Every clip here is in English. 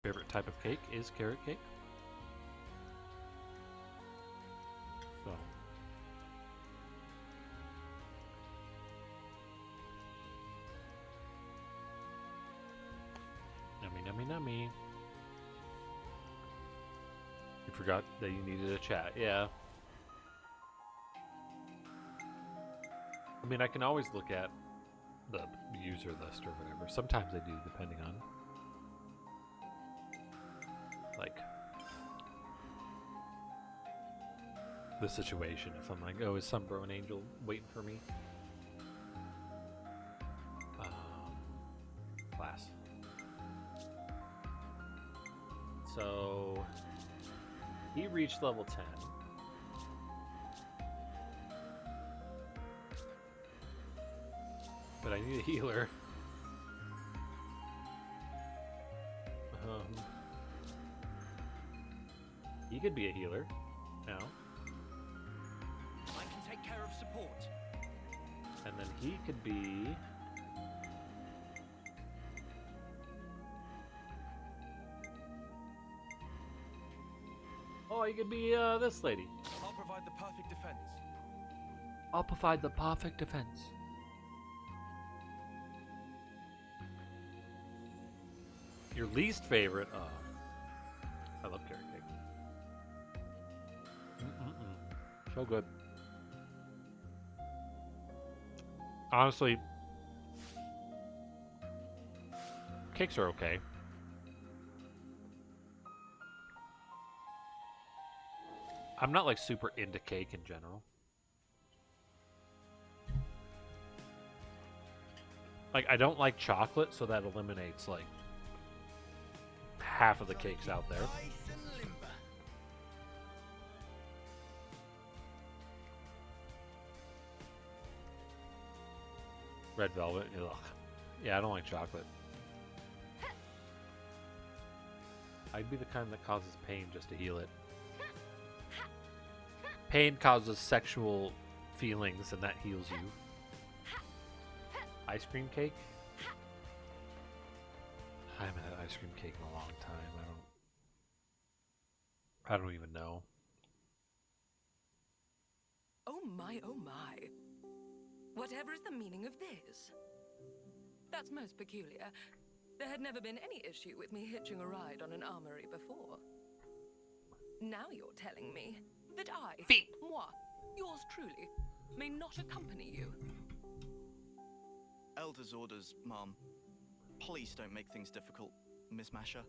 Favorite type of cake is carrot cake. So. Nummy, nummy, nummy. You forgot that you needed a chat. Yeah. I mean, I can always look at the user list or whatever. Sometimes I do, depending on like the situation. If I'm like, oh, is some bro and angel waiting for me? Class. So he reached level 10. But I need a healer. He could be a healer now. I can take care of support. And then he could be... Oh, he could be this lady. I'll provide the perfect defense. I'll provide the perfect defense. Your least favorite? I love carrot cake. So good. Honestly, cakes are okay. I'm not like super into cake in general. Like, I don't like chocolate, so that eliminates like half of the cakes out there. Red velvet, ugh. Yeah, I don't like chocolate. I'd be the kind that causes pain just to heal it. Pain causes sexual feelings, and that heals you. Ice cream cake? I haven't had ice cream cake in a long time. I don't even know. Oh my, oh my. Whatever is the meaning of this? That's most peculiar. There had never been any issue with me hitching a ride on an armory before. Now you're telling me that I, moi, yours truly, may not accompany you. Elder's orders, Mom. Please don't make things difficult, Miss Masher.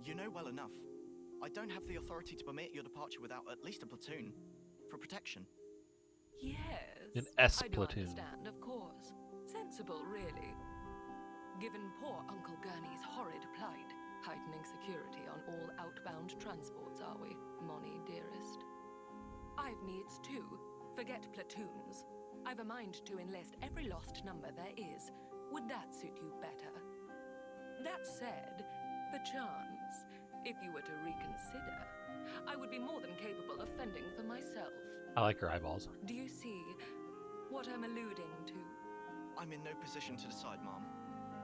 You know well enough. I don't have the authority to permit your departure without at least a platoon for protection. Yes. An S I do platoon. understand, of course. Sensible, really. Given poor Uncle Gurney's horrid plight, heightening security on all outbound transports, are we, Moni, dearest? I've needs too. Forget platoons. I've a mind to enlist every lost number there is. Would that suit you better? That said, perchance, if you were to reconsider, I would be more than capable of fending for myself. I like her eyeballs. Do you see what I'm alluding to? I'm in no position to decide, Mom.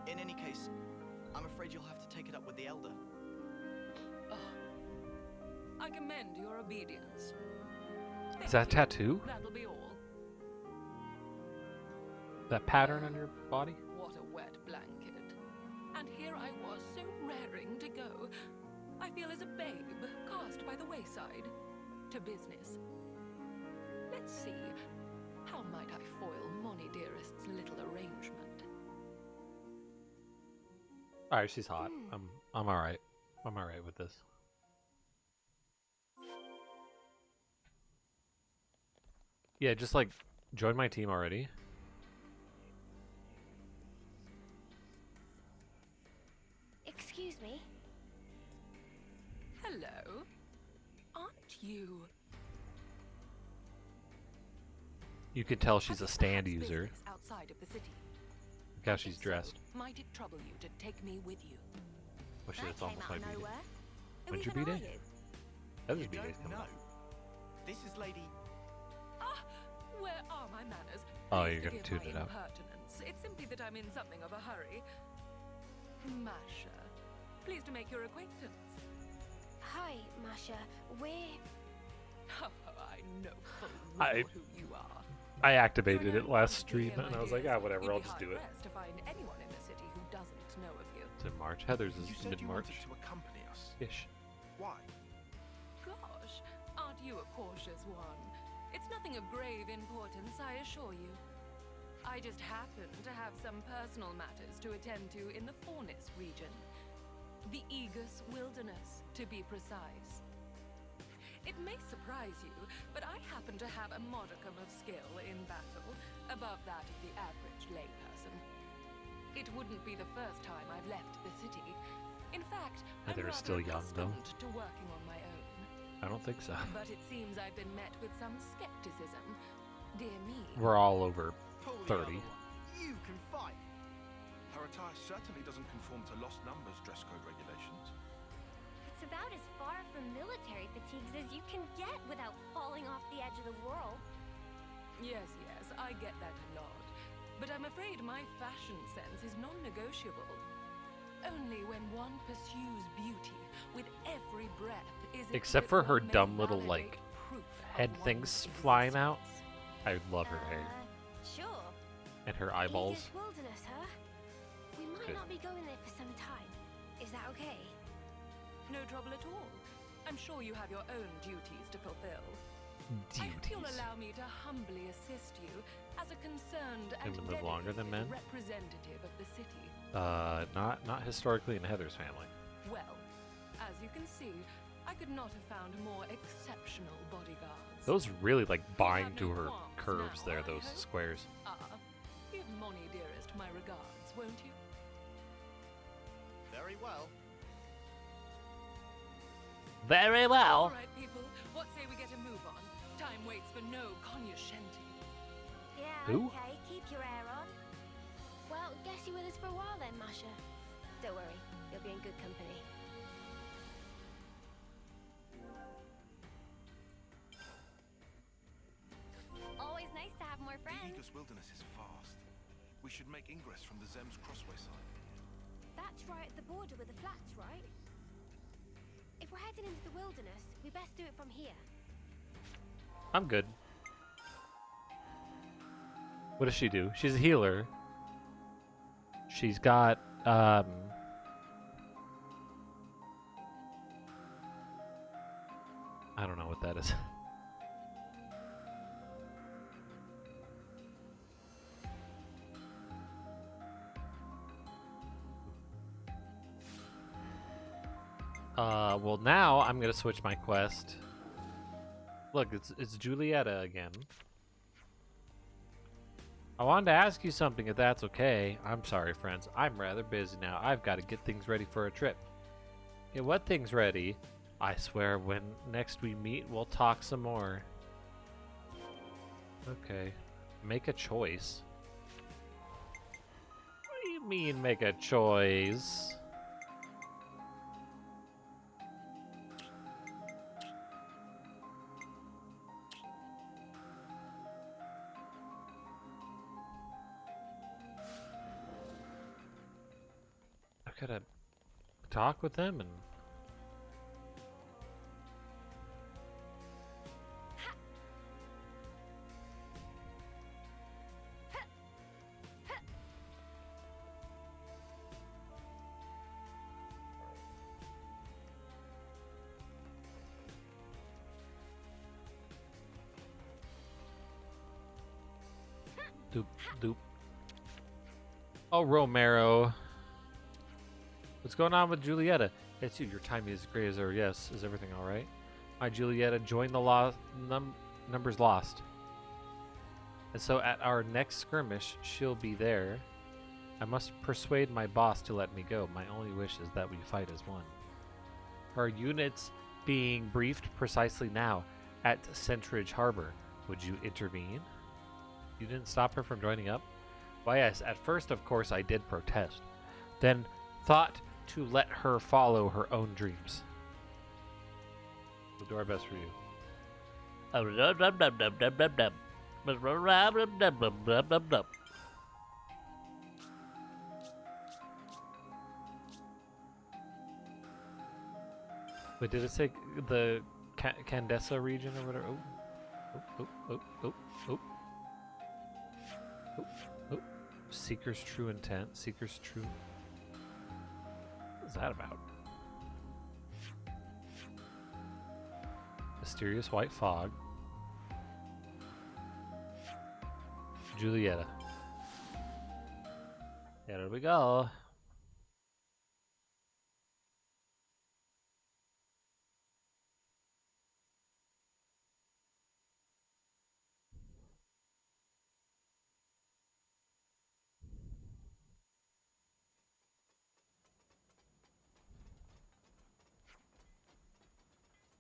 In any case, I'm afraid you'll have to take it up with the Elder. Oh, I commend your obedience. Is that a tattoo? That'll be all. That pattern on your body? What a wet blanket. And here I was, so raring to go. I feel as a babe cast by the wayside. To business. Let's see. How might I foil Moni dearest's little arrangement? Alright, she's hot. I'm alright. I'm alright with this. Yeah, just like join my team already. Excuse me. Hello? Aren't you? You can tell she's a stand user. Outside of the city. Look how she's dressed. Might it trouble you to take me with you? Oh shit, it's almost my B-Day. Who When's your even are B-Day? you? Heather's You B-Day's don't coming know. up. This is Lady... Ah, where are my manners? Oh, Please you're gonna forgive tune my it up. impertinence. It's simply that I'm in something of a hurry. Masha, Pleased to make your acquaintance. Hi, Masha. We're... I know full I- well who you are. I activated You're it no last one to stream, hear and my I was like, dears. ah, whatever, You'd I'll be just do it. hard-pressed to find anyone in the city who doesn't know of you. It's in March. Heather's is You said you mid-March. wanted to accompany us. Ish. Why? Gosh, aren't you a cautious one? It's nothing of grave importance, I assure you. I just happen to have some personal matters to attend to in the Fornis region. The Aegis Wilderness, to be precise. It may surprise you, but I happen to have a modicum of skill in battle, above that of the average layperson. It wouldn't be the first time I've left the city. In fact, I'm Heather is rather still young, though. accustomed to working on my own. I don't think so. But it seems I've been met with some skepticism. Dear me. We're all over Pull the 30. other one. You can fight. Her attire certainly doesn't conform to Lost Numbers dress code regulations. It's about as far from military fatigues as you can get without falling off the edge of the world. Yes, I get that a lot. But I'm afraid my fashion sense is non-negotiable. Only when one pursues beauty with every breath is it Except that for her one may dumb little, validate like, proof of head one's things flying out. existence. I love her hair. Sure. And her eyeballs. Aegis Wilderness, huh? We might Good. not be going there for some time. Is that okay? No trouble at all. I'm sure you have your own duties to fulfill. I hope you'll Duties. allow me to humbly assist you as a concerned and Women live longer than dedicated men? representative of the city. Not historically in Heather's family. Well, as you can see, I could not have found more exceptional bodyguards. Those really like You bind have to no her qualms curves now, there, I those hope? squares. Give Moni dearest my regards, won't you? Very well. Very All well. right, people. What say we get a move on? Time waits for no cognoscenti. Yeah, Who? okay. Keep your hair on. Well, guess you're with us for a while then, Masha. Don't worry. You'll be in good company. Always nice to have more The friends. Aegis Wilderness is vast. We should make ingress from the Zem's Crossway side. That's right at the border with the flats, right? If we're heading into the wilderness, we best do it from here. I'm good. What does she do? She's a healer. She's got I don't know what that is. Well now I'm gonna switch my quest. Look, it's Julieta again. I wanted to ask you something if that's okay. I'm sorry, friends. I'm rather busy now. I've got to get things ready for a trip. Get what things ready? I swear when next we meet, we'll talk some more. Okay. Make a choice. What do you mean, make a choice? I've got to talk with them and... Doop, doop. Oh, Romero. What's going on with Julieta? It's you. Your timing is great as ever. Yes. Is everything all right? Hi, Julieta. Join the numbers lost. And so at our next skirmish, she'll be there. I must persuade my boss to let me go. My only wish is that we fight as one. Our units being briefed precisely now at Centridge Harbor. Would you intervene? You didn't stop her from joining up? Why, yes. At first, of course, I did protest. Then thought to let her follow her own dreams. We'll do our best for you. Wait, did it say the Candessa region or whatever? Oh, oh, oh, oh, oh, oh, oh. Seeker's true intent. Seeker's true. What's that about? Mysterious white fog. Julieta. Yeah, there we go.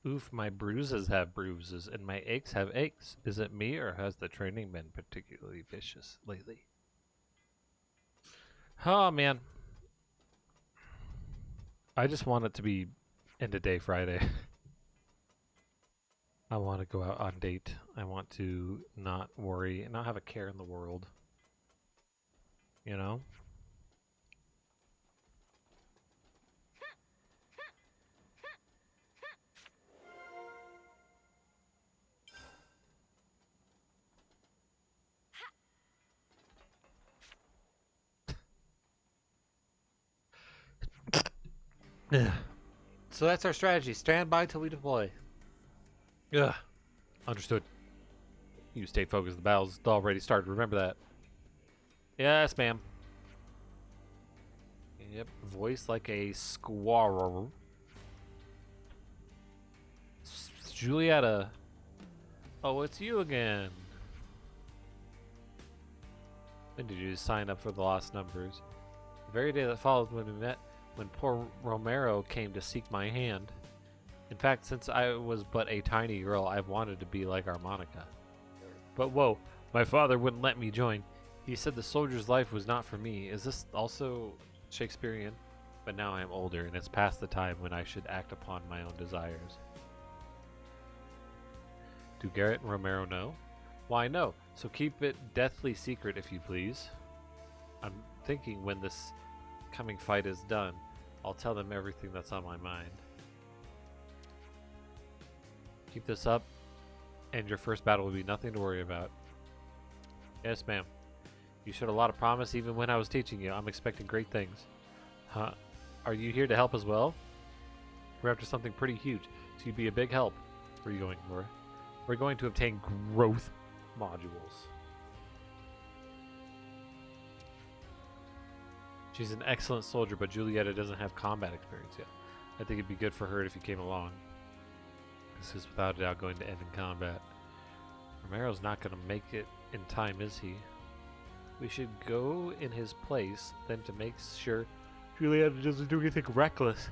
Oof, my bruises have bruises, and my aches have aches. Is it me, or has the training been particularly vicious lately? Oh, man. I just want it to be end of day Friday. I want to go out on date. I want to not worry and not have a care in the world. You know? So that's our strategy. Stand by till we deploy. Ugh. Understood. You stay focused. The battle's already started. Remember that. Yes, ma'am. Yep. Voice like a squirrel. Julieta. Oh, it's you again. When did you sign up for the lost numbers? The very day that followed when we met, when poor Romero came to seek my hand. In fact, since I was but a tiny girl, I've wanted to be like Harmonica. But whoa, my father wouldn't let me join. He said the soldier's life was not for me. Is this also Shakespearean? But now I am older, and it's past the time when I should act upon my own desires. Do Garrett and Romero know? Why, no. So keep it deathly secret, if you please. I'm thinking when this coming fight is done, I'll tell them everything that's on my mind. Keep this up, and your first battle will be nothing to worry about. Yes, ma'am. You showed a lot of promise even when I was teaching you. I'm expecting great things. Huh? Are you here to help as well? We're after something pretty huge, so you'd be a big help. Where are you going for? We're going to obtain growth modules. She's an excellent soldier, but Julieta doesn't have combat experience yet. I think it'd be good for her if you came along. This is without a doubt going to end in combat. Romero's not going to make it in time, is he? We should go in his place, then to make sure Julieta doesn't do anything reckless.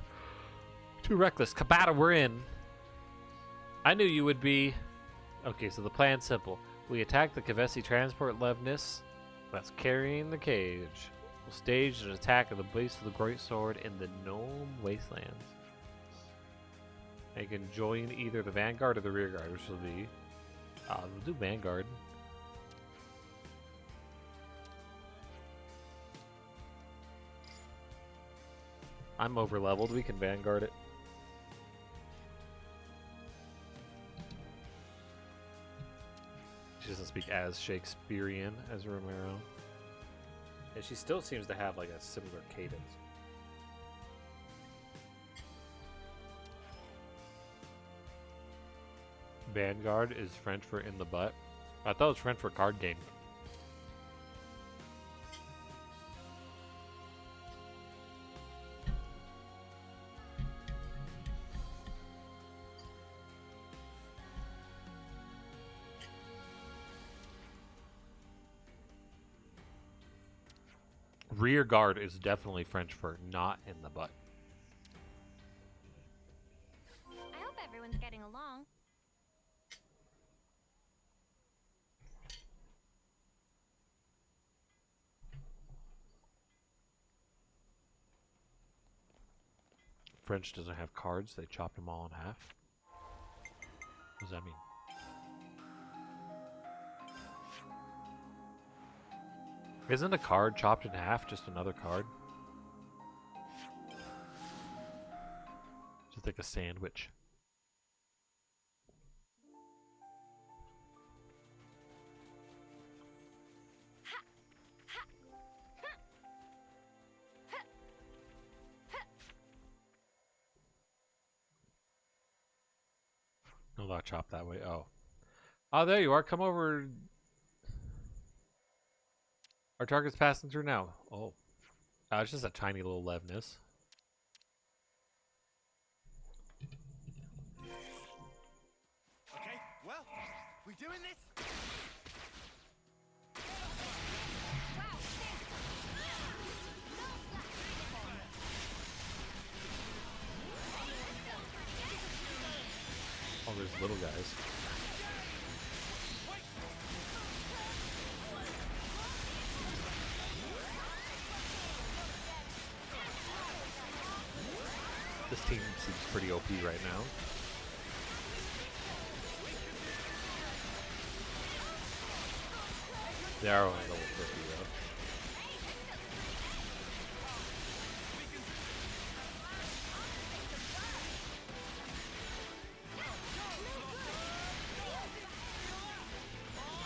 Too reckless. Kabata, we're in. I knew you would be. Okay, so the plan's simple. We attack the Kavesi transport Levnis that's carrying the cage. We'll stage an attack at the base of the Great Sword in the Gnome Wastelands. And you can join either the Vanguard or the Rearguard, which will be... we'll do Vanguard. I'm over-leveled, we can Vanguard it. She doesn't speak as Shakespearean as Romero. And she still seems to have like a similar cadence. Vanguard is French for in the butt. I thought it was French for card game. Rear guard is definitely French for not in the butt. I hope everyone's getting along. French doesn't have cards, they chopped them all in half. What does that mean? Isn't a card chopped in half just another card? It's like a sandwich. No, not chop that way. Oh. Oh, there you are. Come over. Our target's passing through now. Oh. It's just a tiny little Levness. Okay, well, we doing this? Oh, there's little guys. This team seems pretty OP right now. They are only level 50 though.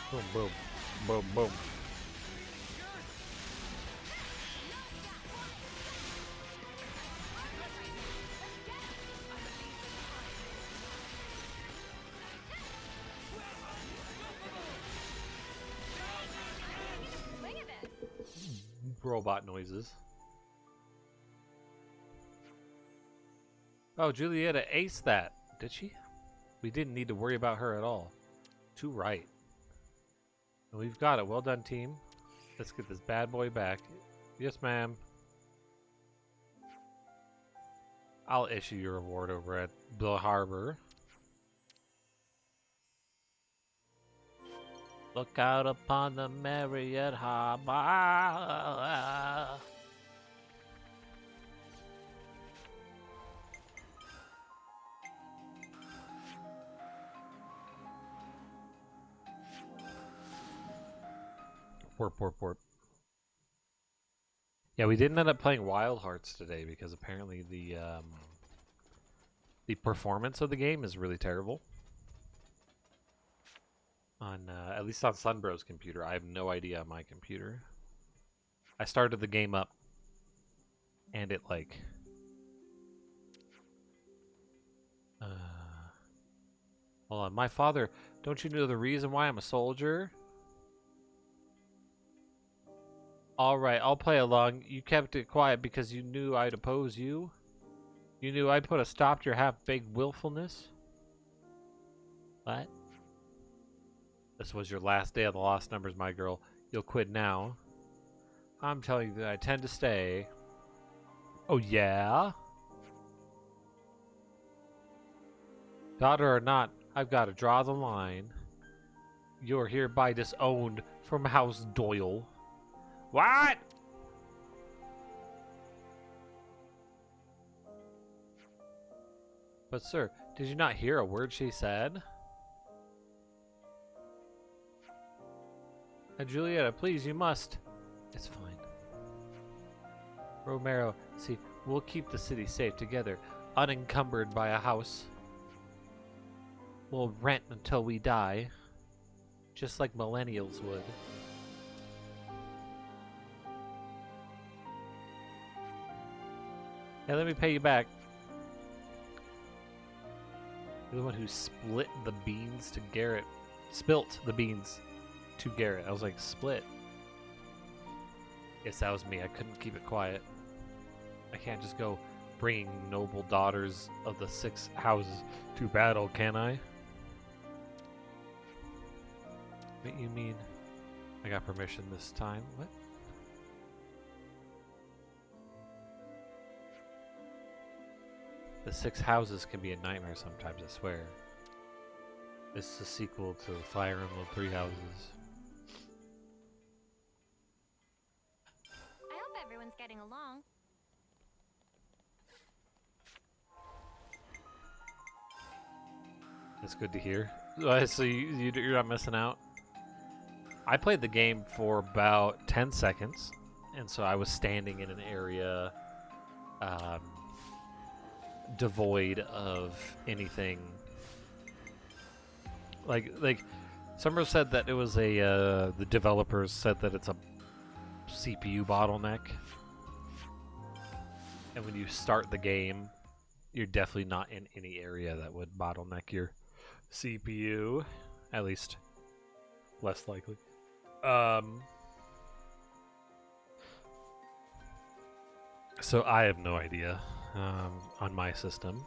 Boom, boom, boom, boom. Robot noises. Oh, Julietta aced that. Did she? We didn't need to worry about her at all. Too right. And we've got it. Well done, team. Let's get this bad boy back. Yes, ma'am. I'll issue your reward over at the harbor. Look out upon the Marriott Harbor. Warp. Yeah, we didn't end up playing Wild Hearts today because apparently the performance of the game is really terrible. On at least on Sunbro's computer. I have no idea on my computer. I started the game up and it like hold on. My father, don't you know the reason why I'm a soldier? Alright, I'll play along. You kept it quiet because you knew I'd oppose you? You knew I'd put a stop to your half-baked willfulness? What? This was your last day of the Lost Numbers, my girl. You'll quit now. I'm telling you that I tend to stay. Oh, yeah? Daughter or not, I've got to draw the line. You're hereby disowned from House Doyle. What? But sir, did you not hear a word she said? And Julietta, please, you must. It's fine. Romero, see, we'll keep the city safe together, unencumbered by a house. We'll rent until we die, just like millennials would. Yeah, let me pay you back. You're the one who split the beans to Garrett. Spilt the beans to Garrett. I was like, split. Yes, that was me. I couldn't keep it quiet. I can't just go bringing noble daughters of the 6 houses to battle, can I? What you mean? I got permission this time. What? The 6 houses can be a nightmare sometimes, I swear. This is a sequel to Fire Emblem 3 Houses. I hope everyone's getting along. That's good to hear. So you're not missing out. I played the game for about 10 seconds, and so I was standing in an area devoid of anything. Like, Summer said that it was the developers said that it's a CPU bottleneck. And when you start the game, you're definitely not in any area that would bottleneck your CPU. At least, less likely. So I have no idea on my system.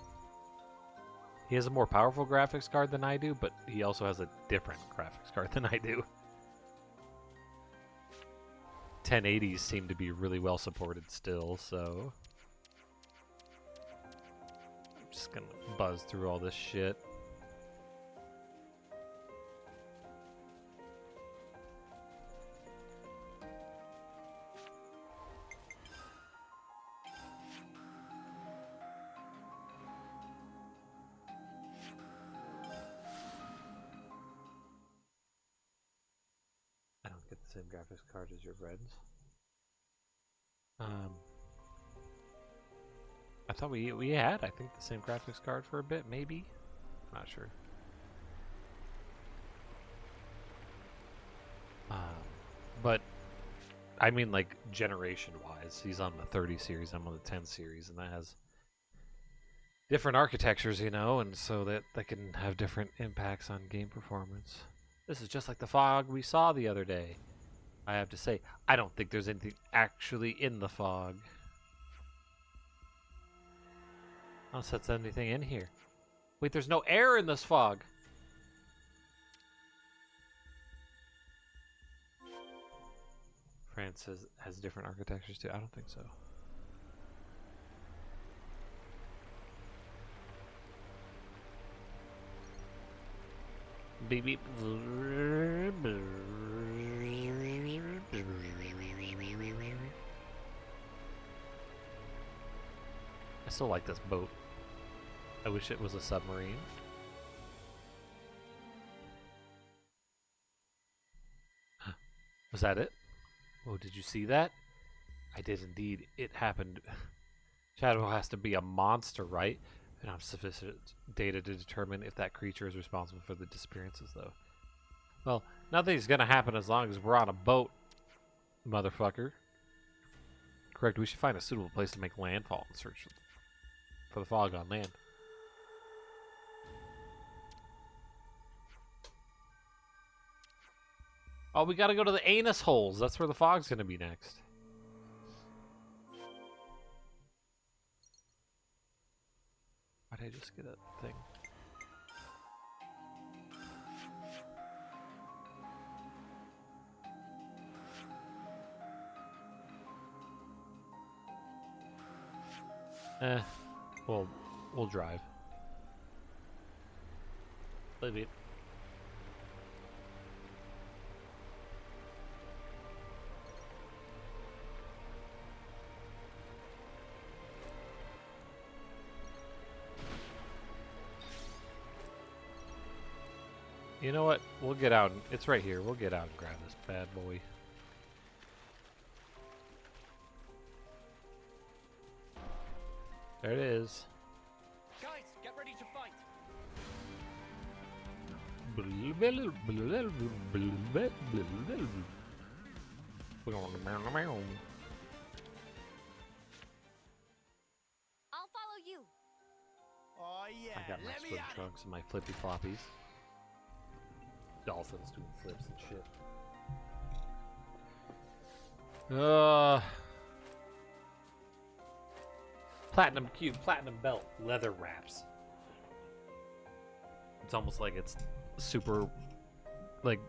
He has a more powerful graphics card than I do, but he also has a different graphics card than I do. 1080s seem to be really well supported still, so I'm just gonna buzz through all this shit. I don't get the same graphics card as your friends. I thought we had, I think, the same graphics card for a bit, maybe? Not sure. But, I mean, like, generation-wise, he's on the 30 series, I'm on the 10 series, and that has different architectures, you know, and so that can have different impacts on game performance. This is just like the fog we saw the other day. I have to say, I don't think there's anything actually in the fog. Unless that's anything in here. Wait, there's no air in this fog. France has different architectures too. I don't think so. Beep beep. I still like this boat. I wish it was a submarine. Was that it? Oh, did you see that? I did indeed. It happened. Shadow has to be a monster, right? I don't have sufficient data to determine if that creature is responsible for the disappearances, though. Well, nothing's gonna happen as long as we're on a boat, motherfucker. Correct, we should find a suitable place to make landfall and search for the fog on land. Oh, we gotta go to the anus holes. That's where the fog's gonna be next. Why'd I just get a thing? We'll drive. Leave it. You know what? We'll get out. It's right here. We'll get out and grab this bad boy. There it is. Guys, get ready to fight. I'll follow you. Oh yeah. I got my swim trunks and my flippy floppies. Dolphins doing flips and shit. Platinum cube, platinum belt, leather wraps. It's almost like it's super, like,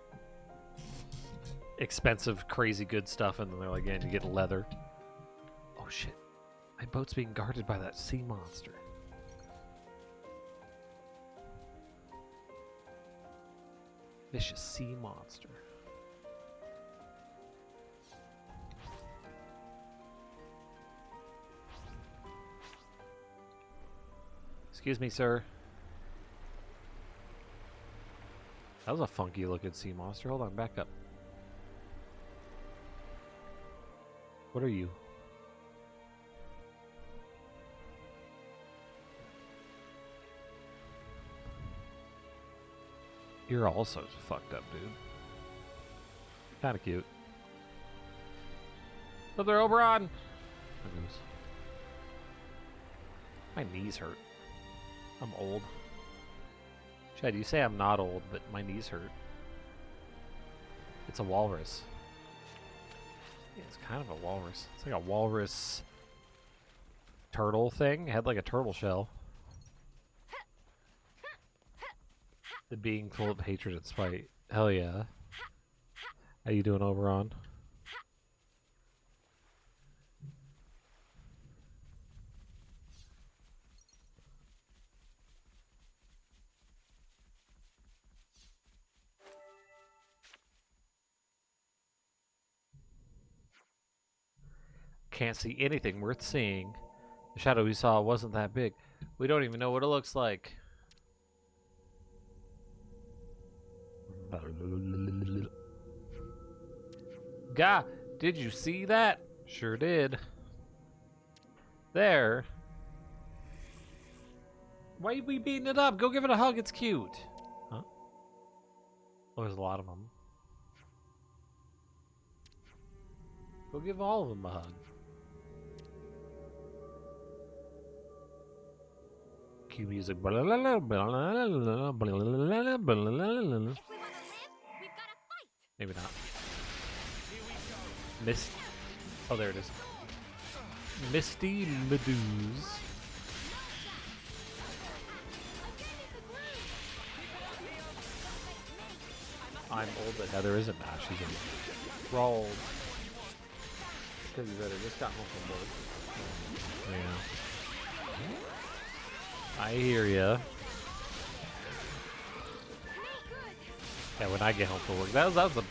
expensive, crazy good stuff, and then they're like, yeah, you get leather. Oh shit. My boat's being guarded by that sea monster. Vicious sea monster. Excuse me, sir. That was a funky looking sea monster. Hold on, back up. What are you? You're also fucked up, dude. Kind of cute. Up there, Oberon! There goes. My knees hurt. I'm old. Chad, you say I'm not old, but my knees hurt. It's a walrus. Yeah, it's kind of a walrus. It's like a walrus turtle thing. It had like a turtle shell. The being full of hatred and spite. Hell yeah. How you doing, Oberon? Can't see anything worth seeing. The shadow we saw wasn't that big. We don't even know what it looks like. Gah, did you see that? Sure did. There. Why are we beating it up? Go give it a hug, it's cute. Huh? Oh, there's a lot of them. Go give all of them a hug. Cue music. If we want to live, we've got to fight. Maybe not. Mist. Oh, there it is. Misty Meduse. I'm old, but Heather isn't now. She's rolled. Because you better just got home from work. Yeah. I hear ya. Yeah, when I get home from work, that was the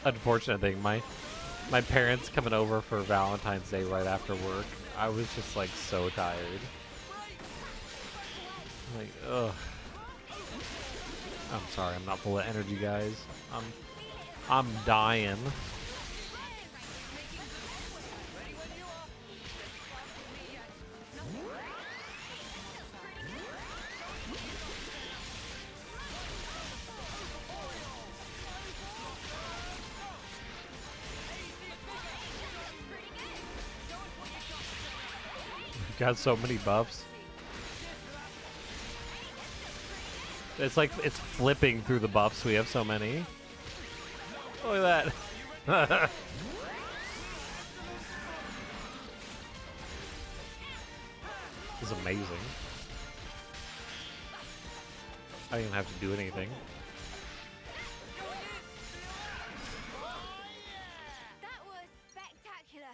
unfortunate thing. My parents coming over for Valentine's Day right after work. I was just like so tired. Like, ugh. I'm sorry, I'm not full of energy, guys. I'm dying. Got so many buffs. It's like it's flipping through the buffs. We have so many. Look at that. This is amazing. I don't even have to do anything. That was spectacular.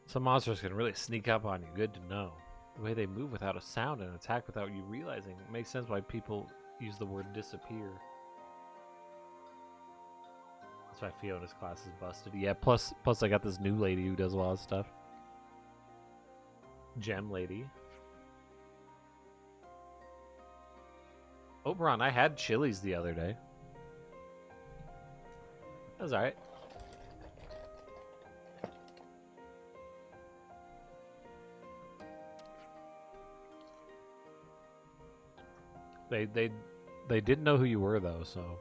Some monsters can really sneak up on you. Good to know. The way they move without a sound and attack without you realizing. It makes sense why people use the word disappear. That's why Fiona's class is busted. Yeah, plus I got this new lady who does a lot of stuff. Gem lady. Oberon, I had chilies the other day. That was alright. They didn't know who you were though, so.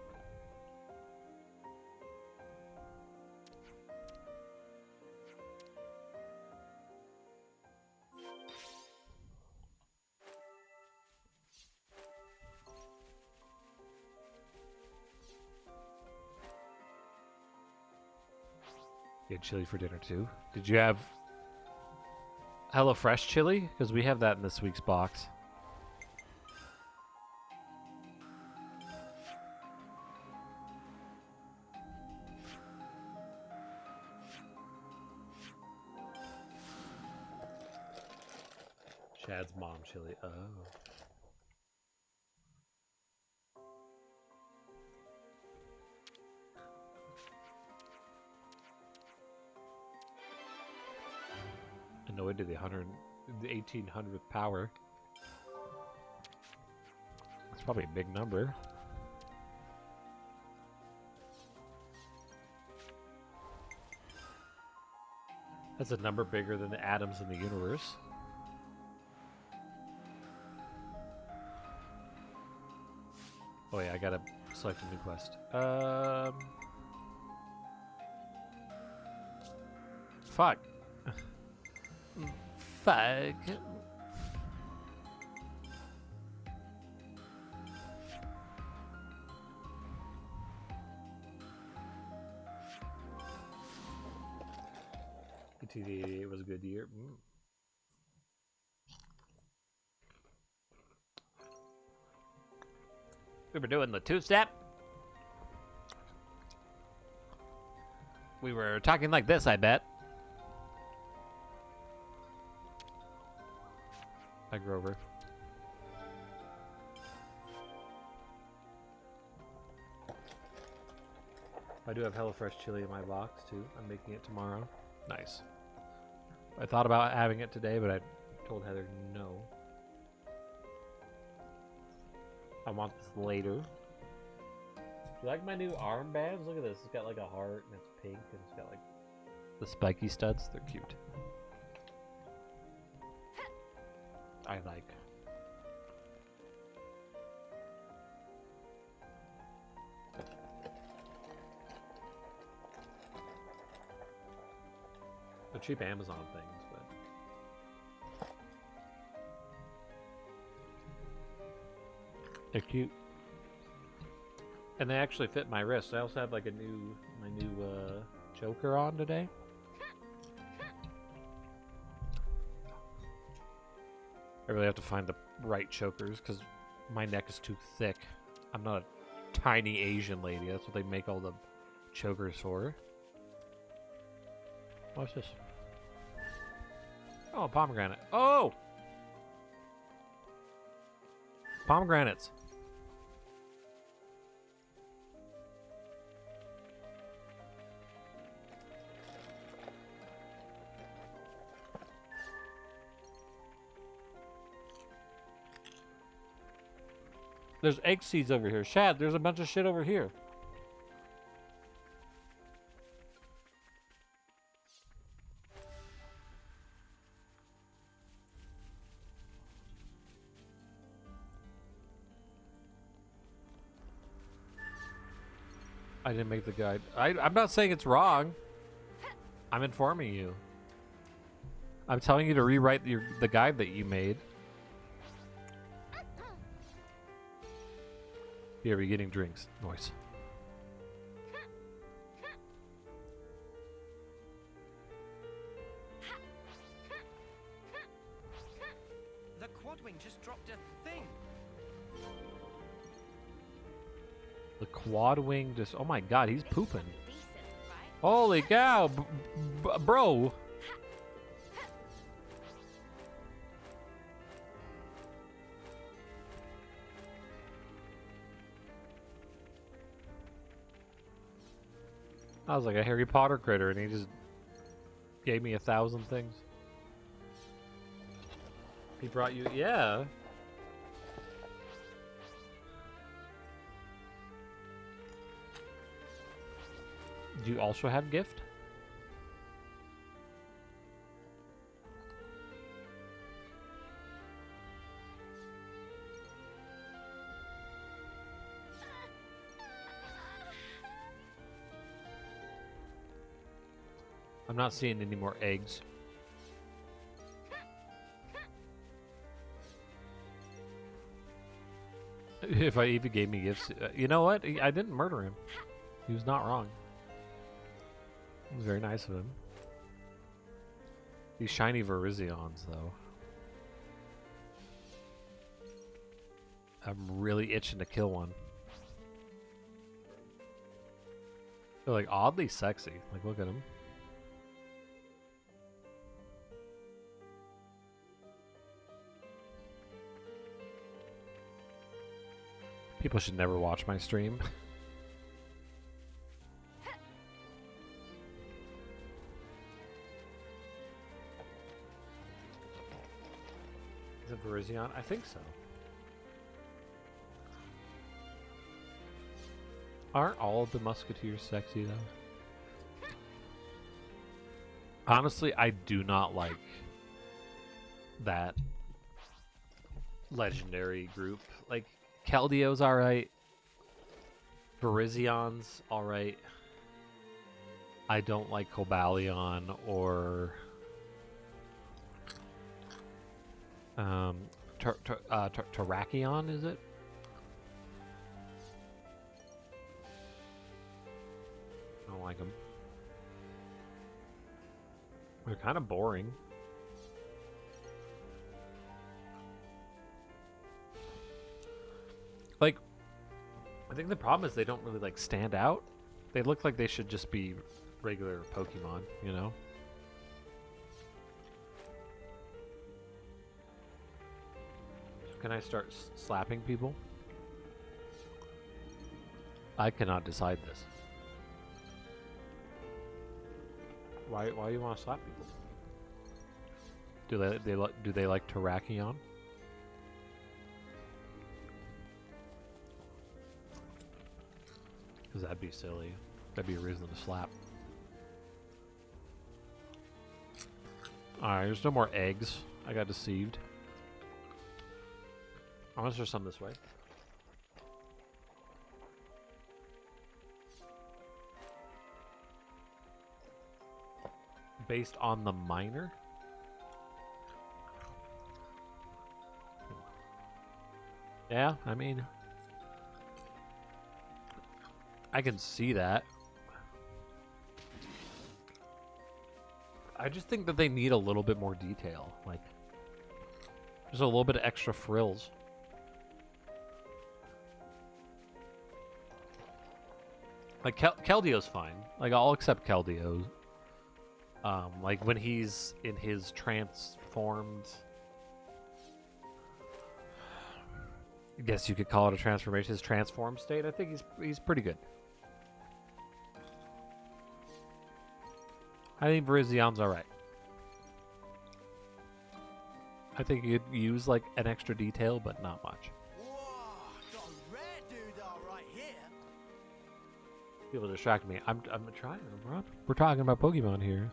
You had chili for dinner too? Did you have HelloFresh chili? Because we have that in this week's box. Chad's mom chili. Oh. Annoyed to the 1800th power. That's probably a big number. That's a number bigger than the atoms in the universe. Oh yeah, I gotta select a new quest. Fuck. Fuck. It was a good year. We were doing the two-step. We were talking like this, I bet. Hi, Grover. I do have HelloFresh chili in my box, too. I'm making it tomorrow. Nice. I thought about having it today, but I told Heather no. I want this later. Do you like my new armbands? Look at this. It's got like a heart and it's pink and it's got like the spiky studs. They're cute. I like. They're cheap Amazon things, but they're cute. And they actually fit my wrist. I also have like my new choker on today. I really have to find the right chokers because my neck is too thick. I'm not a tiny Asian lady. That's what they make all the chokers for. What's this? Oh, pomegranate. Oh! Pomegranates. There's egg seeds over here. Shad, there's a bunch of shit over here. I didn't make the guide. I'm not saying it's wrong. I'm informing you. I'm telling you to rewrite the guide that you made. Here, we're getting drinks. Noise. The quadwing just dropped a thing. The quad wing just. Oh my god, he's pooping. Decent, right? Holy cow, bro. I was like a Harry Potter critter, and he just gave me 1,000 things. He brought you, yeah. Do you also have gift? I'm not seeing any more eggs. If I even gave me gifts, you know what? I didn't murder him. He was not wrong. It was very nice of him. These shiny Virizions, though. I'm really itching to kill one. They're like oddly sexy. Like, look at them. People should never watch my stream. Is it Virizion? I think so. Aren't all of the Musketeers sexy, though? Honestly, I do not like that legendary group. Like, Keldio's alright. Virizions, alright. I don't like Cobalion or Terrakion, is it? I don't like them. They're kind of boring. Like, I think the problem is they don't really like stand out. They look like they should just be regular Pokemon, you know? Can I start slapping people? I cannot decide this. Why do you want to slap people? Do they like Terrakion? Because that'd be silly. That'd be a reason to slap. Alright, there's no more eggs. I got deceived. Unless there's some this way. Based on the miner? Yeah, I mean, I can see that. I just think that they need a little bit more detail. Like, just a little bit of extra frills. Like, Keldio's fine. Like, I'll accept Keldeo. Like, when he's in his transformed... I guess you could call it a transformation. His transformed state, I think he's pretty good. I think Virizion's alright. I think you'd use, like, an extra detail, but not much. Whoa, got a rare dude right here. People distract me. I'm trying, bro. We're talking about Pokemon here.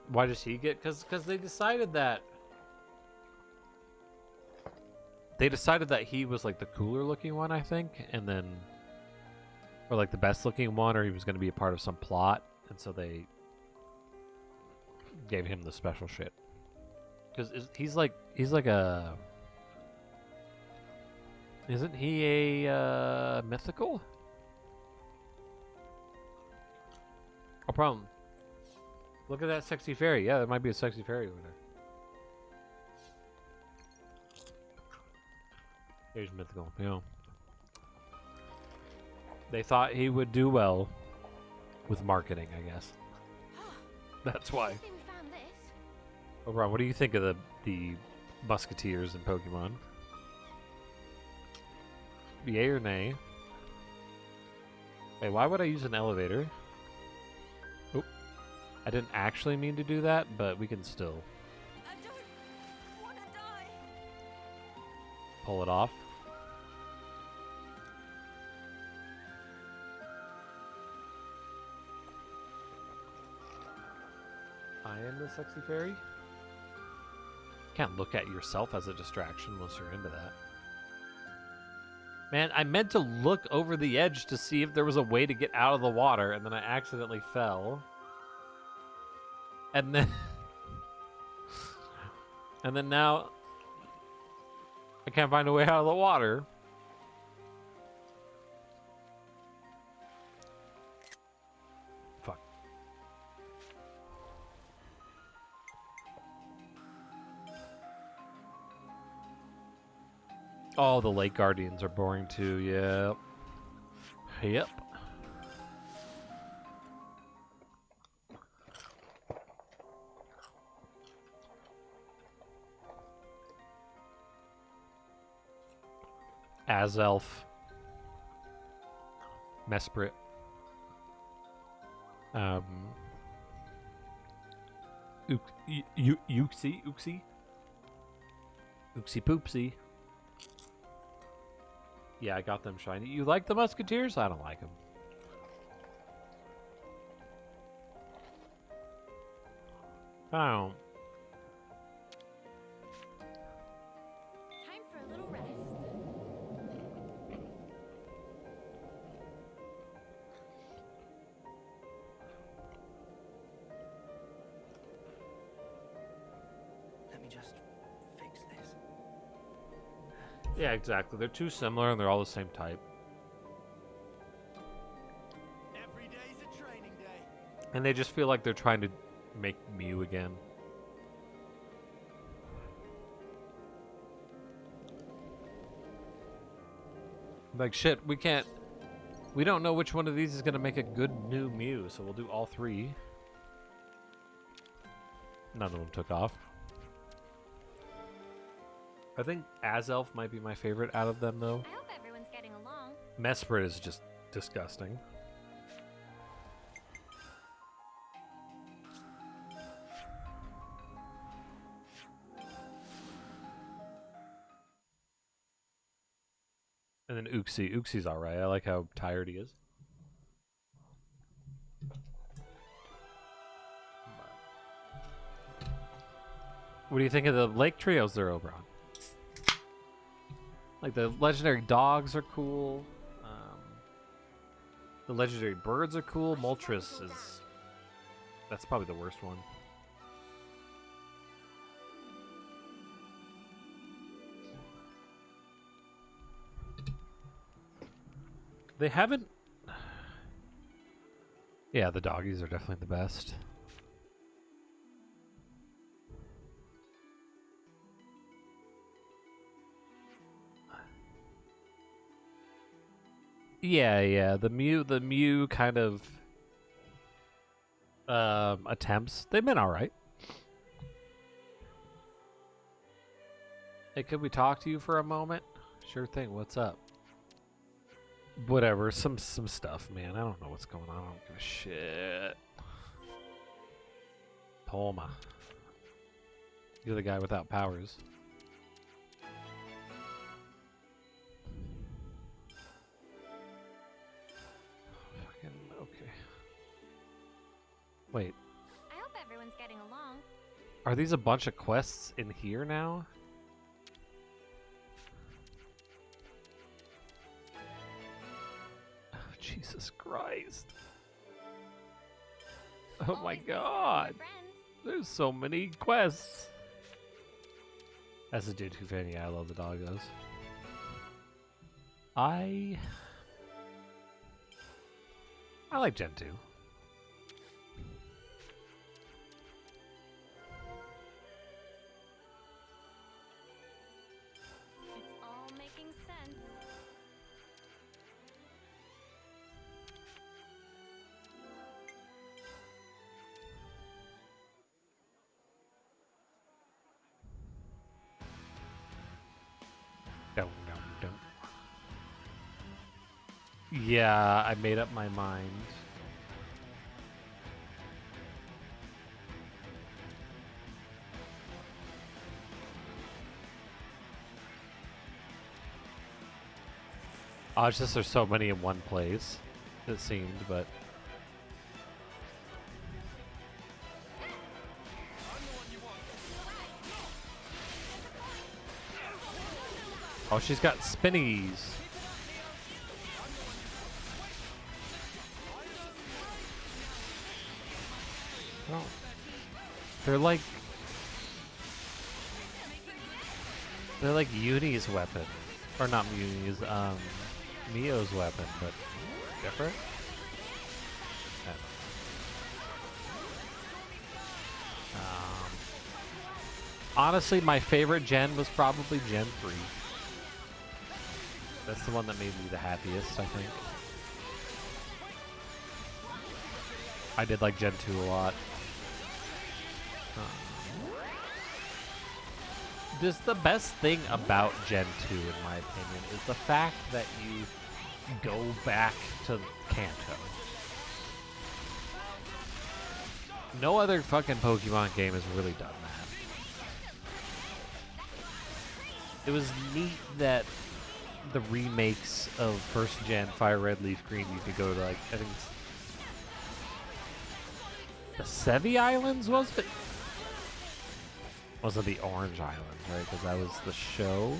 Why does he get? Because they decided that. They decided that he was like the cooler looking one, I think, and then, or like the best looking one, or he was going to be a part of some plot, and so they gave him the special shit. Because he's like a. Isn't he a mythical? No problem. Look at that sexy fairy. Yeah, there might be a sexy fairy over there. Here's mythical. You know, they thought he would do well with marketing, I guess. That's why. I think we found this. Oh, Ron, what do you think of the musketeers in Pokemon? Yay or nay? Wait, why would I use an elevator? Oop. I didn't actually mean to do that, but we can still I don't want to die. pull it off. I am the sexy fairy? Can't look at yourself as a distraction unless you're into that. Man, I meant to look over the edge to see if there was a way to get out of the water, and then I accidentally fell. And then... and then now... I can't find a way out of the water. Fuck. Oh, the Lake Guardians are boring too, yep. Yep. Azelf. Mesprit. Uxie? Uxie Poopsie. Yeah, I got them shiny. You like the Musketeers? I don't like them. Oh. Time for a little rest. Let me just fix this. Yeah, exactly. They're too similar and they're all the same type. Every day's a training day. And they just feel like they're trying to make Mew again. Like, shit, we don't know which one of these is going to make a good new Mew, so we'll do all three. None of them took off. I think Azelf might be my favorite out of them, though. I hope everyone's getting along. Mesprit is just disgusting. And then Uxie. Uxie's alright. I like how tired he is. What do you think of the lake trios they're over on? Like, the legendary dogs are cool. The legendary birds are cool. Moltres is... That's probably the worst one. They haven't... Yeah, the doggies are definitely the best. Yeah, the Mew kind of attempts. They've been alright. Hey, could we talk to you for a moment? Sure thing, what's up? Whatever, some stuff, man. I don't know what's going on. I don't give a shit. Toma. You're the guy without powers. Fucking okay. Wait. I hope everyone's getting along. Are these a bunch of quests in here now? Jesus Christ. Oh my Always nice to have god. new friends. There's so many quests. As a dude who fan, yeah, I love the doggos. I like Gen 2. It's all making sense. Dum, dum, dum. Yeah, I made up my mind. Oh, it's just there's so many in one place, it seemed, but... Oh, she's got spinnies. Oh. They're like Uni's weapon. Or not Uni's, Mio's weapon, but different? I don't know. Honestly, my favorite gen was probably Gen 3. That's the one that made me the happiest, I think. I did like Gen 2 a lot. The best thing about Gen 2, in my opinion, is the fact that you go back to Kanto. No other fucking Pokemon game has really done that. It was neat that the remakes of first gen Fire Red, Leaf Green, you could go to, like, I think it's the Sevi Islands, was it? Was it the Orange Islands, right? Because that was the show.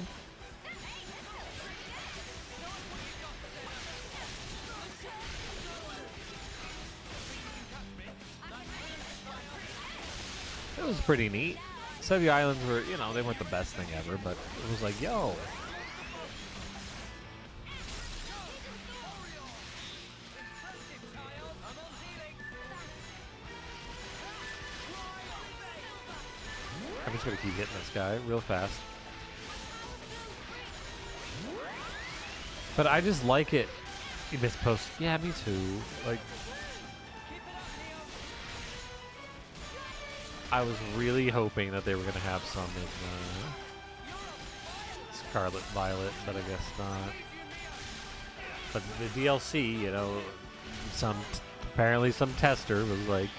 It was pretty neat. Sevi Islands were, you know, they weren't the best thing ever, but it was like, yo. I'm just gonna keep hitting this guy real fast. But I just like it. You missed post. Yeah, me too. Like, I was really hoping that they were gonna have some in Scarlet Violet, but I guess not. But the DLC, you know, apparently some tester was like,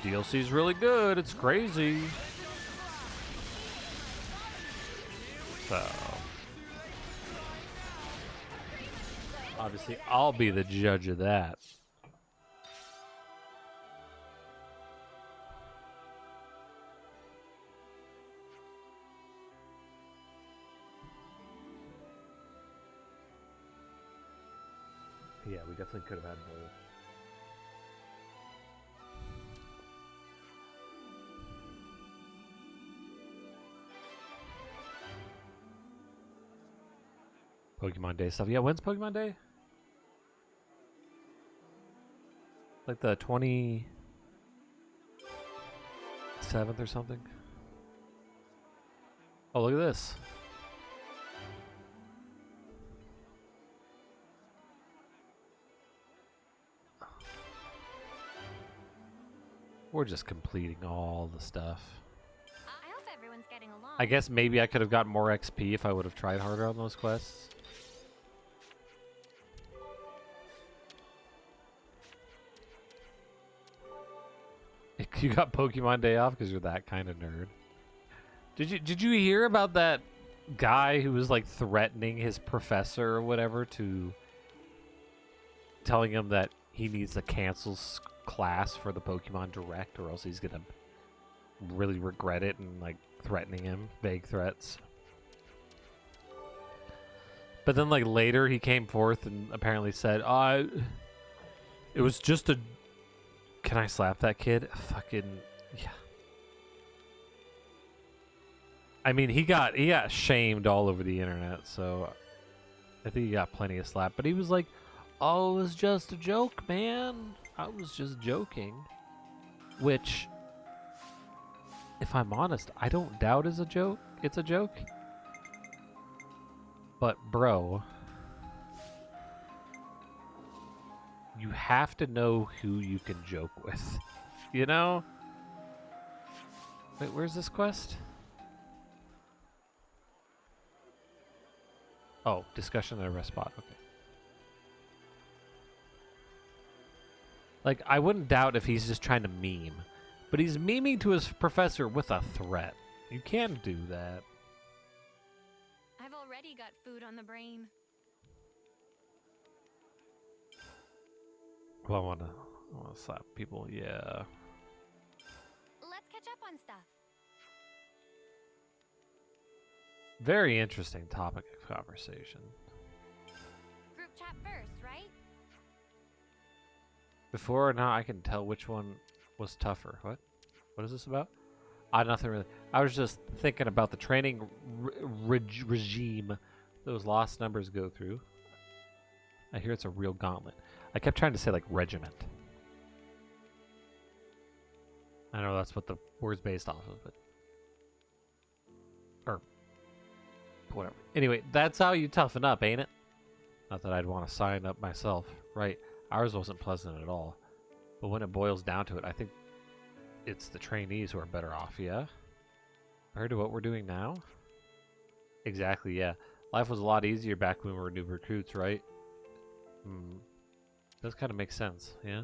DLC's really good. It's crazy. So, obviously, I'll be the judge of that. Yeah, we definitely could have had both. Pokemon Day stuff. Yeah, when's Pokemon Day? Like the 27th or something? Oh, look at this. We're just completing all the stuff. I hope everyone's getting along. I guess maybe I could have gotten more XP if I would have tried harder on those quests. You got Pokemon Day off because you're that kind of nerd. Did you hear about that guy who was like threatening his professor or whatever, to telling him that he needs to cancel class for the Pokemon Direct or else he's gonna really regret it, and like threatening him, vague threats. But then like later he came forth and apparently said, it was just a... Can I slap that kid? Fucking yeah. I mean, he got shamed all over the internet, so I think he got plenty of slap. But he was like, "Oh, it was just a joke, man. I was just joking." Which, if I'm honest, I don't doubt is a joke. It's a joke. But bro, you have to know who you can joke with. You know? Wait, where's this quest? Oh, discussion at a rest spot. Okay. Like, I wouldn't doubt if he's just trying to meme. But he's memeing to his professor with a threat. You can't do that. I've already got food on the brain. Well, I wanna slap people, yeah. Let's catch up on stuff. Very interesting topic of conversation. Group chat first, right? Before or now, I can tell which one was tougher. What? What is this about? Nothing really. I was just thinking about the training regime those lost numbers go through. I hear it's a real gauntlet. I kept trying to say like regiment. I know that's what the word's based off of, but or whatever. Anyway, that's how you toughen up, ain't it? Not that I'd want to sign up myself, right? Ours wasn't pleasant at all. But when it boils down to it, I think it's the trainees who are better off, yeah? Compared to what we're doing now? Exactly, yeah. Life was a lot easier back when we were new recruits, right? Does kind of make sense, yeah?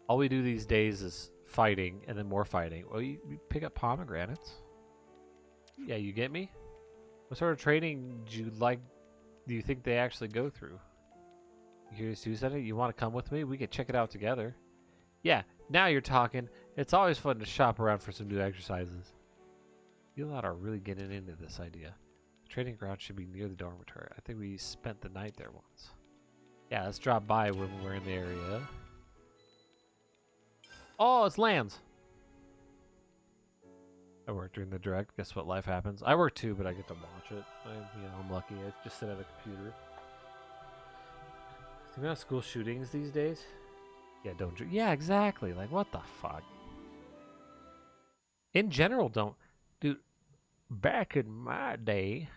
All we do these days is fighting and then more fighting. Well, you pick up pomegranates. Yeah, you get me? What sort of training do you think they actually go through? You hear this Tuesday? You want to come with me? We could check it out together. Yeah, now you're talking. It's always fun to shop around for some new exercises. You lot are really getting into this idea. The trading ground should be near the dormitory. I think we spent the night there once. Yeah, let's drop by when we're in the area. Oh, it's Lands. I work during the direct. Guess what? Life happens. I work too, but I get to watch it. I'm lucky. I just sit at a computer. Think about school shootings these days? Yeah, don't. Yeah, exactly. Like, what the fuck? In general, don't. Dude, back in my day.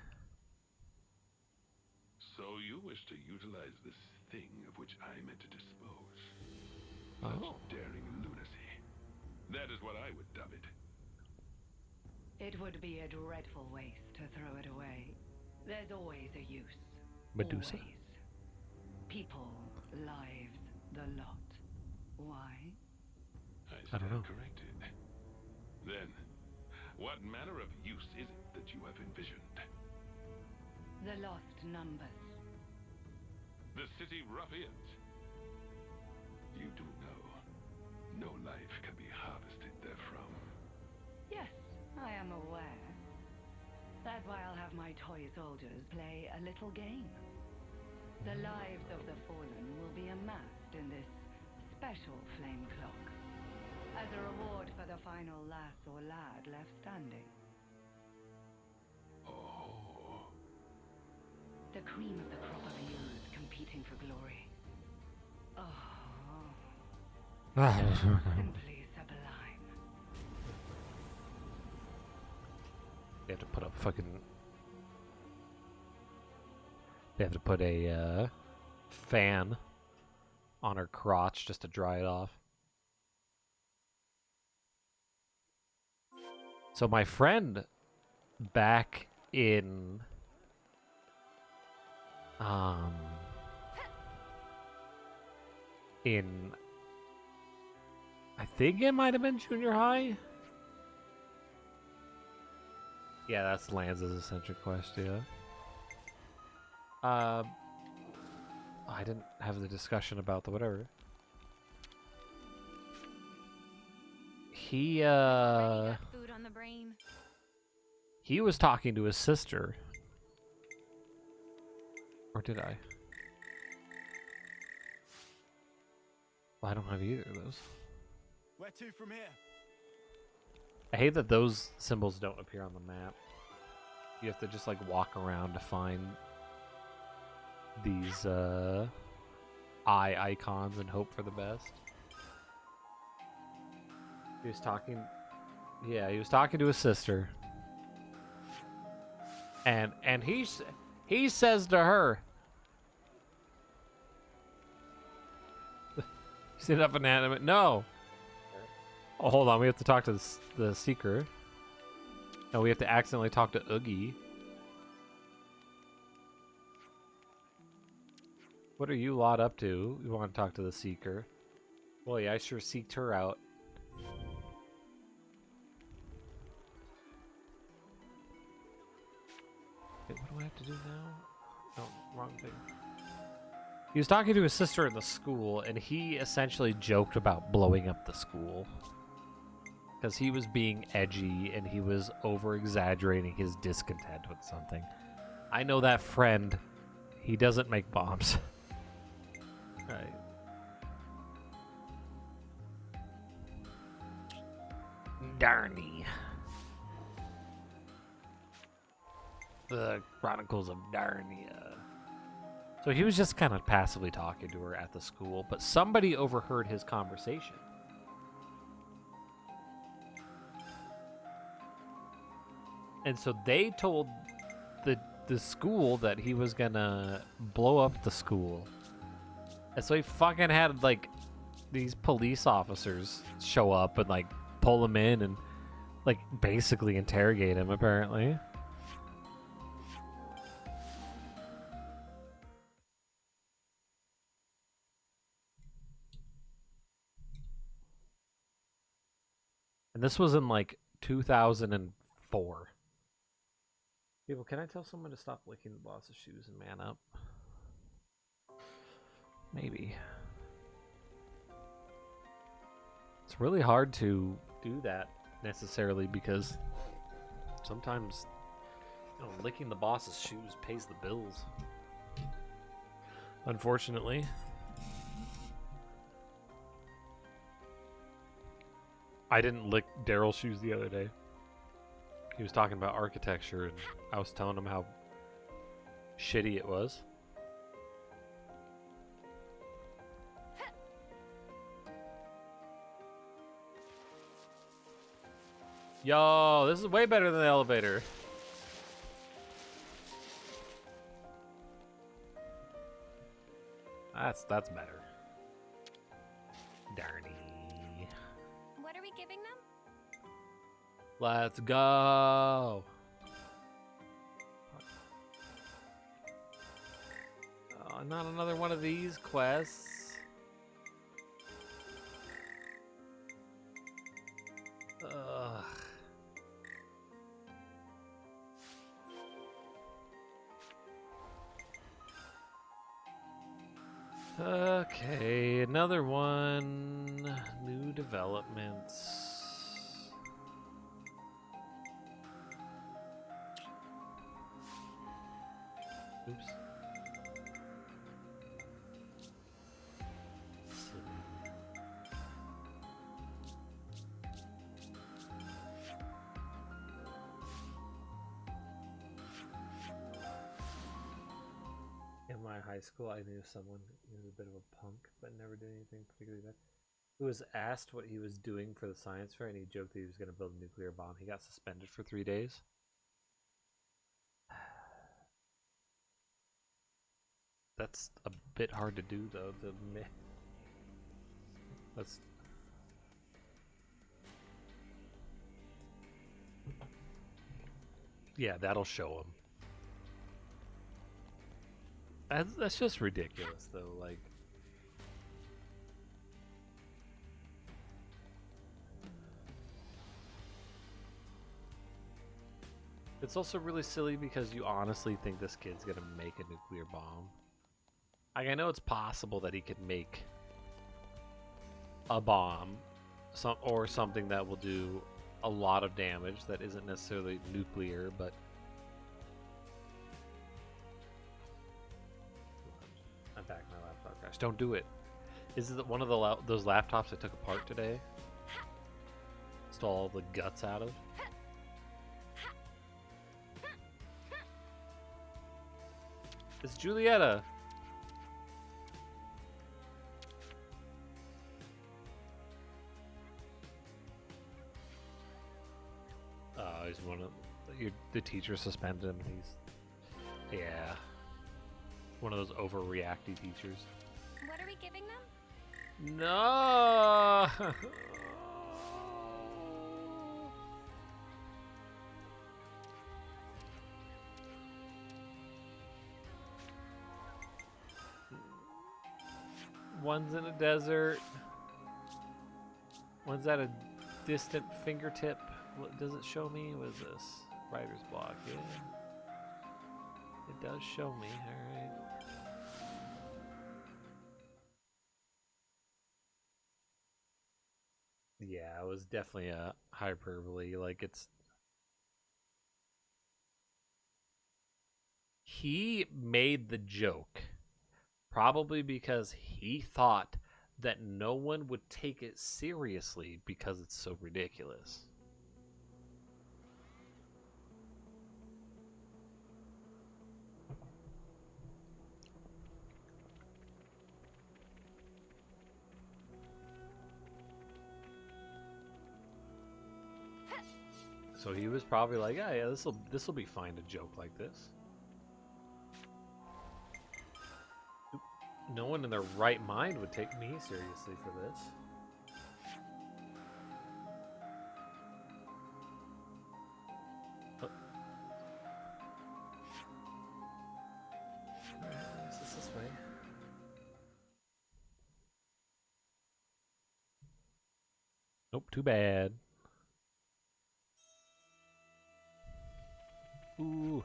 So you wish to utilize this thing of which I meant to dispose. Oh. Such daring lunacy. That is what I would dub it. It would be a dreadful waste to throw it away. There's always a use. Medusa? Always. People, lives, the lot. Why? I don't know. stand corrected. Then, what manner of use is it that you have envisioned? The lost numbers. The city ruffians. You do know, no life can be harvested therefrom. Yes, I am aware. That's why I'll have my toy soldiers play a little game. The lives of the fallen will be amassed in this special flame clock, as a reward for the final lass or lad left standing. Oh. The cream of the crop of youth competing for glory. Oh, simply sublime. They have to put up fucking. They have to put a fan on her crotch just to dry it off. So my friend back in I think it might have been junior high. Yeah, that's Lance's eccentric quest, yeah. I didn't have the discussion about the whatever. He Already got food on the brain. he was talking to his sister. Or did I? Well, I don't have either of those. Where to from here? I hate that those symbols don't appear on the map. You have to just like walk around to find these eye icons and hope for the best. He was talking, yeah, he was talking to his sister, and he says to her, "Is it up inanimate?" No. Oh, hold on, we have to talk to the seeker. No, we have to accidentally talk to Oogie. What are you lot up to? You want to talk to the seeker? Well, yeah, I sure seeked her out. Wait, what do I have to do now? No, wrong thing. He was talking to his sister in the school, and he essentially joked about blowing up the school. Because he was being edgy, and he was over-exaggerating his discontent with something. I know that friend. He doesn't make bombs. Right. Darny. The Chronicles of Narnia. So he was just kind of passively talking to her at the school, but somebody overheard his conversation. And so they told the school that he was gonna blow up the school. And so he fucking had like these police officers show up and like pull him in and like basically interrogate him apparently. And this was in like 2004. People, can I tell someone to stop licking the boss's shoes and man up? Maybe. It's really hard to do that necessarily because Sometimes, you know, licking the boss's shoes pays the bills. Unfortunately. I didn't lick Daryl's shoes the other day. He was talking about architecture, and I was telling him how shitty it was. Yo, this is way better than the elevator. That's better. Darny. What are we giving them? Let's go. Oh, not another one of these quests. Ugh. Okay, another one. New developments. Oops. In my high school, I knew someone who was a bit of a punk, but never did anything particularly bad. Who was asked what he was doing for the science fair, and he joked that he was going to build a nuclear bomb. He got suspended for 3 days. That's a bit hard to do, though. To admit. That's. Yeah, that'll show him. That's just ridiculous, though. Like, it's also really silly because you honestly think this kid's gonna make a nuclear bomb. Like, I know it's possible that he could make a bomb, or something that will do a lot of damage that isn't necessarily nuclear, but. I'm back. My laptop crashed. Don't do it. Is it one of those laptops I took apart today? Stole all the guts out of? It's Julieta. Oh, he's one of the teacher suspended him. Yeah. One of those overreacty teachers. What are we giving them? No. One's in a desert. One's at a distant fingertip. What does it show me? What is this? Writer's block. Yeah. It does show me. All right. Yeah, it was definitely a hyperbole. Like, it's. He made the joke probably because he thought that no one would take it seriously because it's so ridiculous. So he was probably like, "Oh, yeah, this'll be fine to joke like this." No one in their right mind would take me seriously for this. Oh. Alright, is this way? Nope, too bad. Ooh.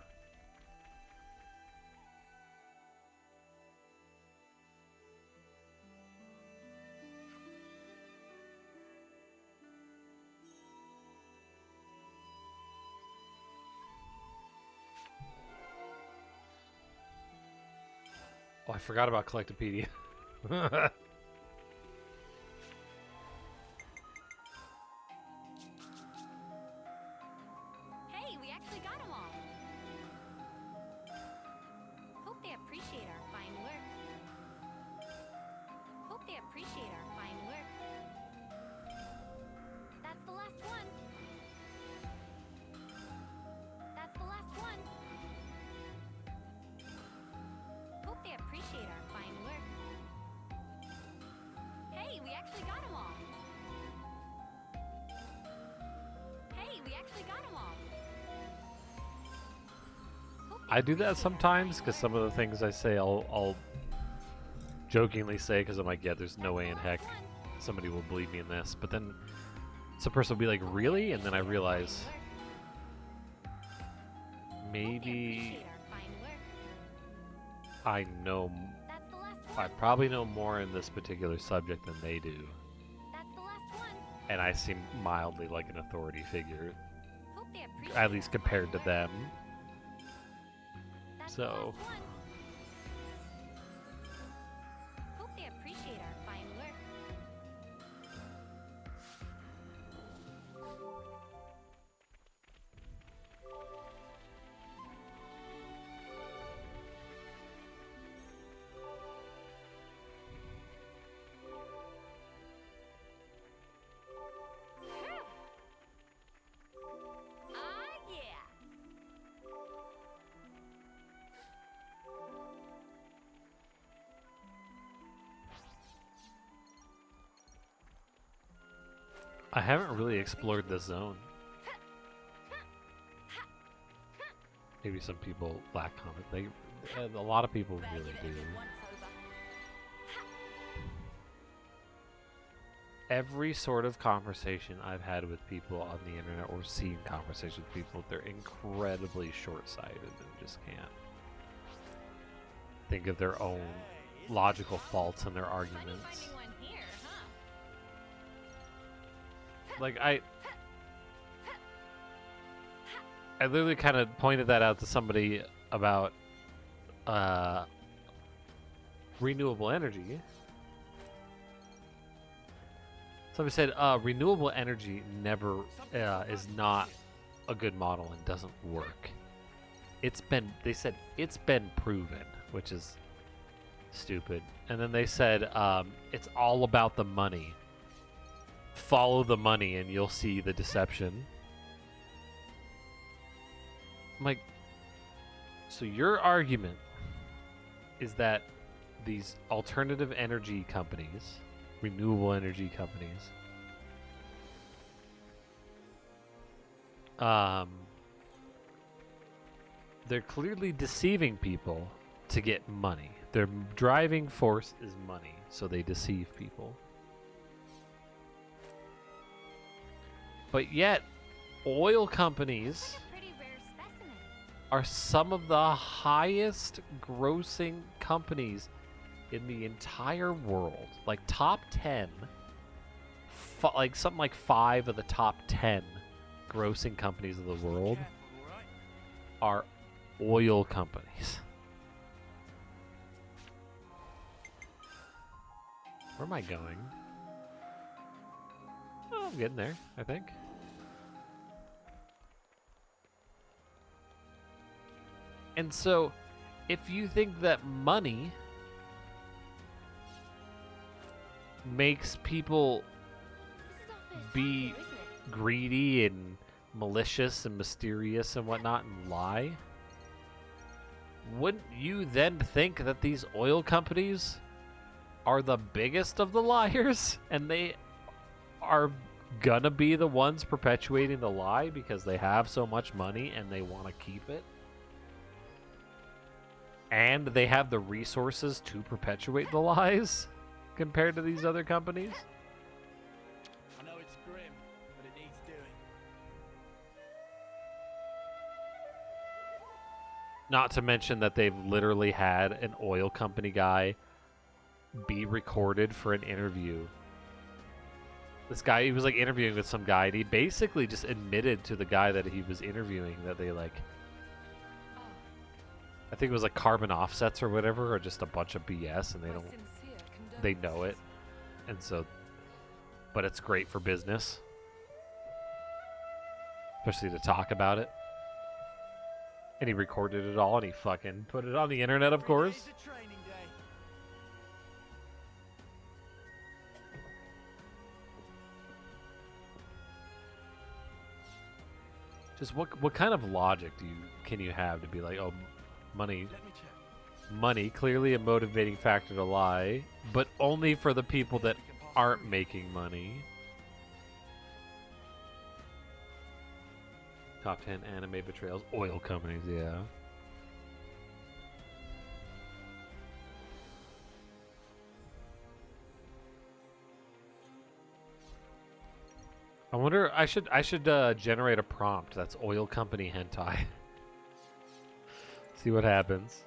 Oh, I forgot about Collectopedia. Hey, we actually got them all. Hope they appreciate our fine work. Hope they appreciate our fine work. That's the last one. That's the last one. Hope they appreciate our fine work. Hey, we actually got them all. Hey, we actually got them all. Hope they I do that appreciate our sometimes fine because work. some of the things I say I'll jokingly say because I'm like, yeah, there's no way in heck somebody will believe me in this. But then some person will be like, really? And then I realize maybe I know, I probably know more in this particular subject than they do. And I seem mildly like an authority figure, at least compared to them. So, Hope they appreciate our fine work. Ah, yeah. I haven't really explored this zone. Maybe some people lack comment. A lot of people really do. Every sort of conversation I've had with people on the internet or seen conversations with people, they're incredibly short-sighted and just can't think of their own logical faults in their arguments. Like, I literally kind of pointed that out to somebody about renewable energy. Somebody said renewable energy never is not a good model and doesn't work. They said it's been proven, which is stupid. And then they said it's all about the money. Follow the money and you'll see the deception. I'm like, so your argument is that these alternative energy companies, renewable energy companies, they're clearly deceiving people to get money. Their driving force is money, so they deceive people. But yet, oil companies Pretty rare specimen. are some of the highest grossing companies in the entire world. Like top 10, like something like 5 of the top 10 grossing companies of the world are oil companies. Where am I going? Oh, I'm getting there, I think. And so, if you think that money makes people This is our first be time here, isn't it? greedy and malicious and mysterious and whatnot and lie, wouldn't you then think that these oil companies are the biggest of the liars and they are gonna be the ones perpetuating the lie because they have so much money and they want to keep it? And they have the resources to perpetuate the lies compared to these other companies? I know it's grim, but it needs doing. Not to mention that they've literally had an oil company guy be recorded for an interview. This guy, he was like interviewing with some guy, and he basically just admitted to the guy that he was interviewing that they like I think it was like carbon offsets or whatever, or just a bunch of BS, and they know it, and so, but it's great for business, especially to talk about it. And he recorded it all, and he fucking put it on the internet, of course. Just what kind of logic can you have to be like, oh, money, clearly a motivating factor to lie, but only for the people that aren't making money. Top 10 anime betrayals, oil companies, yeah. I wonder. I should generate a prompt that's oil company hentai. See what happens.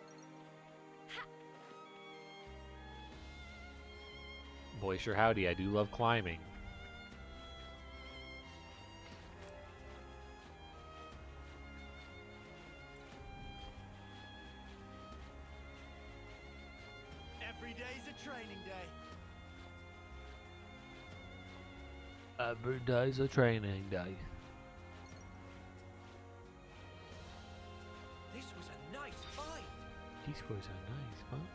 Boy, sure howdy. I do love climbing. Every day's a training day. Every day's a training day. This was a nice fight. This was a nice find.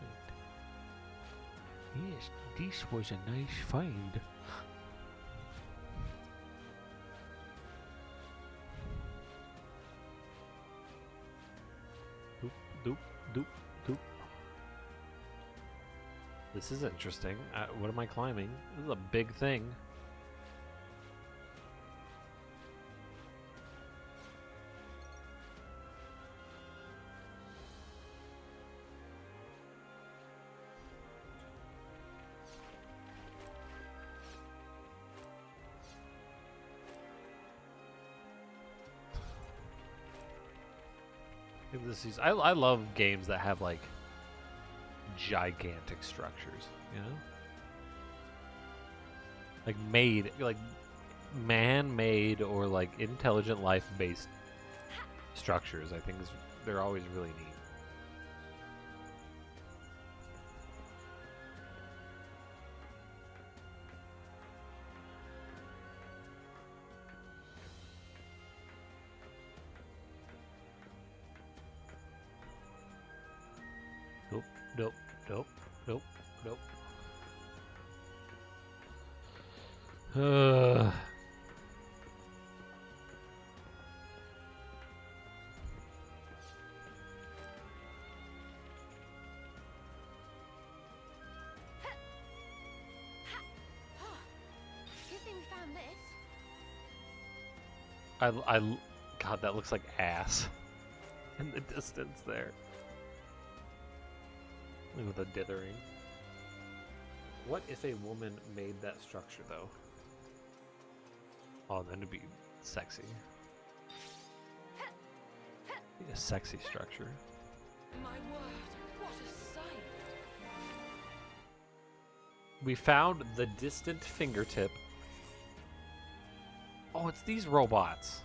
Yes, this was a nice find. Doop, doop, doop, doop. This is interesting. What am I climbing? This is a big thing. I love games that have like gigantic structures, you know? Like man-made or like intelligent life-based structures. I think they're always really neat. Nope, nope, nope, nope. Good thing we found this. God, that looks like ass in the distance there. With a dithering. What if a woman made that structure, though? Oh, then it'd be sexy. Be a sexy structure. My word, what a sight! We found the distant fingertip. Oh, it's these robots.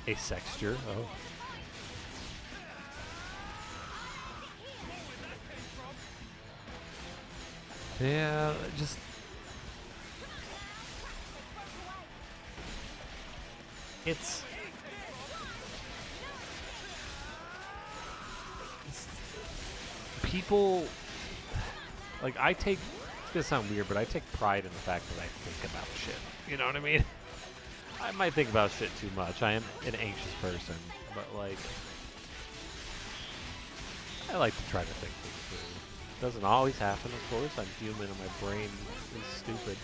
A sexture, oh. Yeah, just... It's people... Like, it's gonna sound weird, but I take pride in the fact that I think about shit. You know what I mean? I might think about shit too much. I am an anxious person, but like, I like to try to think things through. Doesn't always happen, of course. I'm human and my brain is stupid.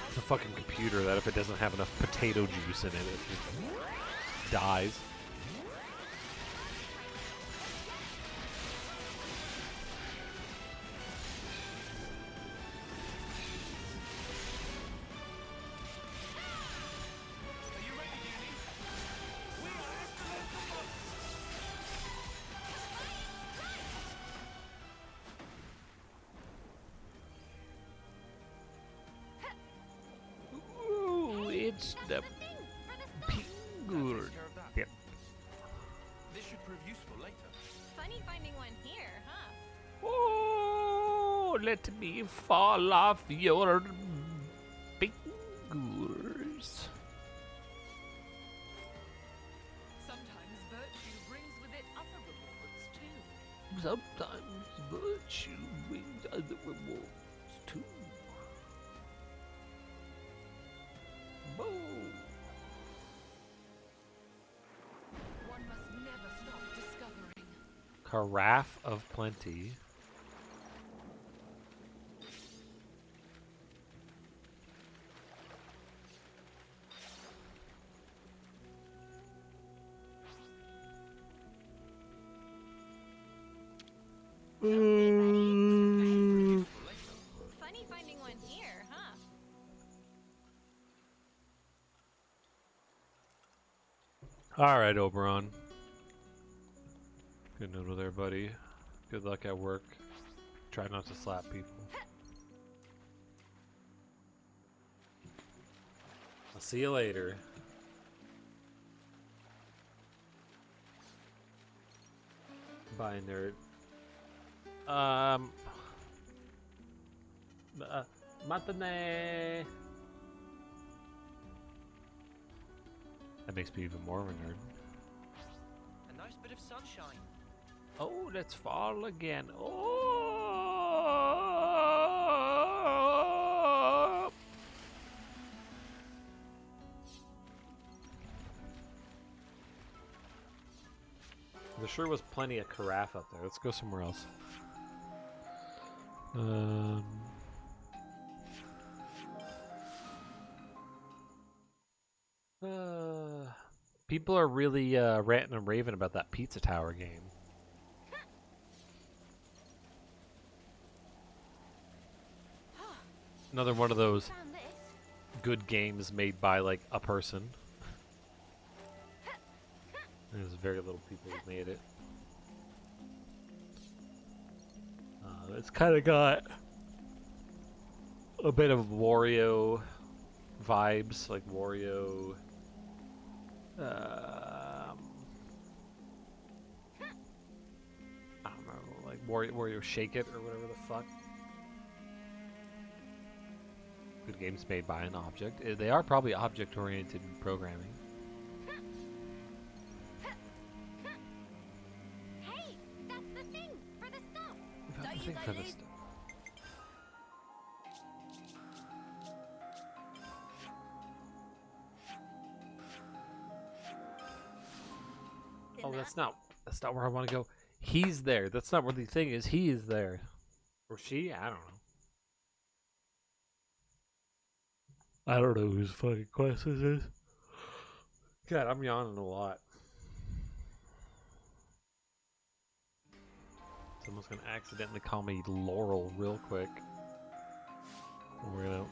It's a fucking computer that if it doesn't have enough potato juice in it, it just dies. the That good. takes care of that. Yep. This should prove useful later. Funny finding one here, huh? Oh, let me fall off your fingers. Sometimes virtue brings with it other rewards too. Sometimes virtue brings other rewards too. Boom. One must never stop discovering. Carafe of Plenty. Funny finding one here, huh? All right, Oberon. Good noodle there, buddy. Good luck at work. Try not to slap people. I'll see you later. Bye, nerd. Matinee. That makes me even more of a nerd. A nice bit of sunshine. Oh, let's fall again. Oh! There sure was plenty of carafe up there. Let's go somewhere else. People are really ranting and raving about that Pizza Tower game. Another one of those Found this. good games made by like a person. There's very little people who made it. It's kind of got a bit of Wario vibes, like Wario. I don't know, like Wario Shake It or whatever the fuck. Good games made by an object. They are probably object-oriented programming. Hey, that's the thing for the stuff. I Don't you think go for this lose. stuff. Oh, that's not where I want to go. He's there. That's not where the thing is. He is there. Or she? I don't know. I don't know whose fucking quest this is. God, I'm yawning a lot. Someone's gonna accidentally call me Laurel real quick. We're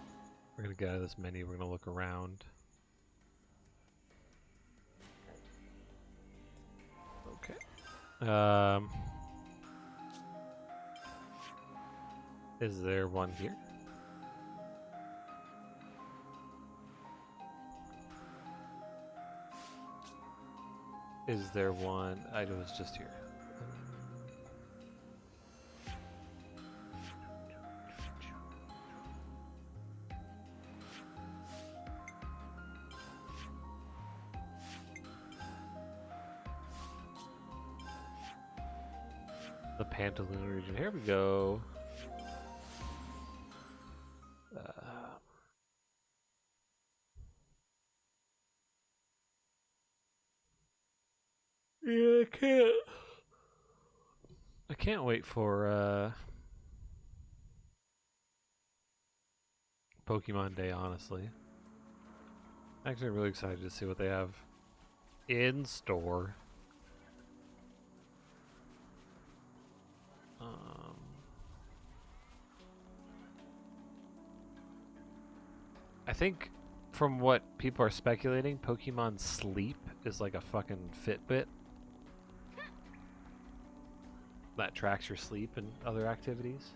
gonna get out of this menu. We're gonna look around. Okay. Is there one here? Is there one? I was just here. The Pantaloon region. Here we go. Yeah, I can't wait for Pokemon Day, honestly. Actually, I'm really excited to see what they have in store. I think from what people are speculating, Pokemon Sleep is like a fucking Fitbit that tracks your sleep and other activities.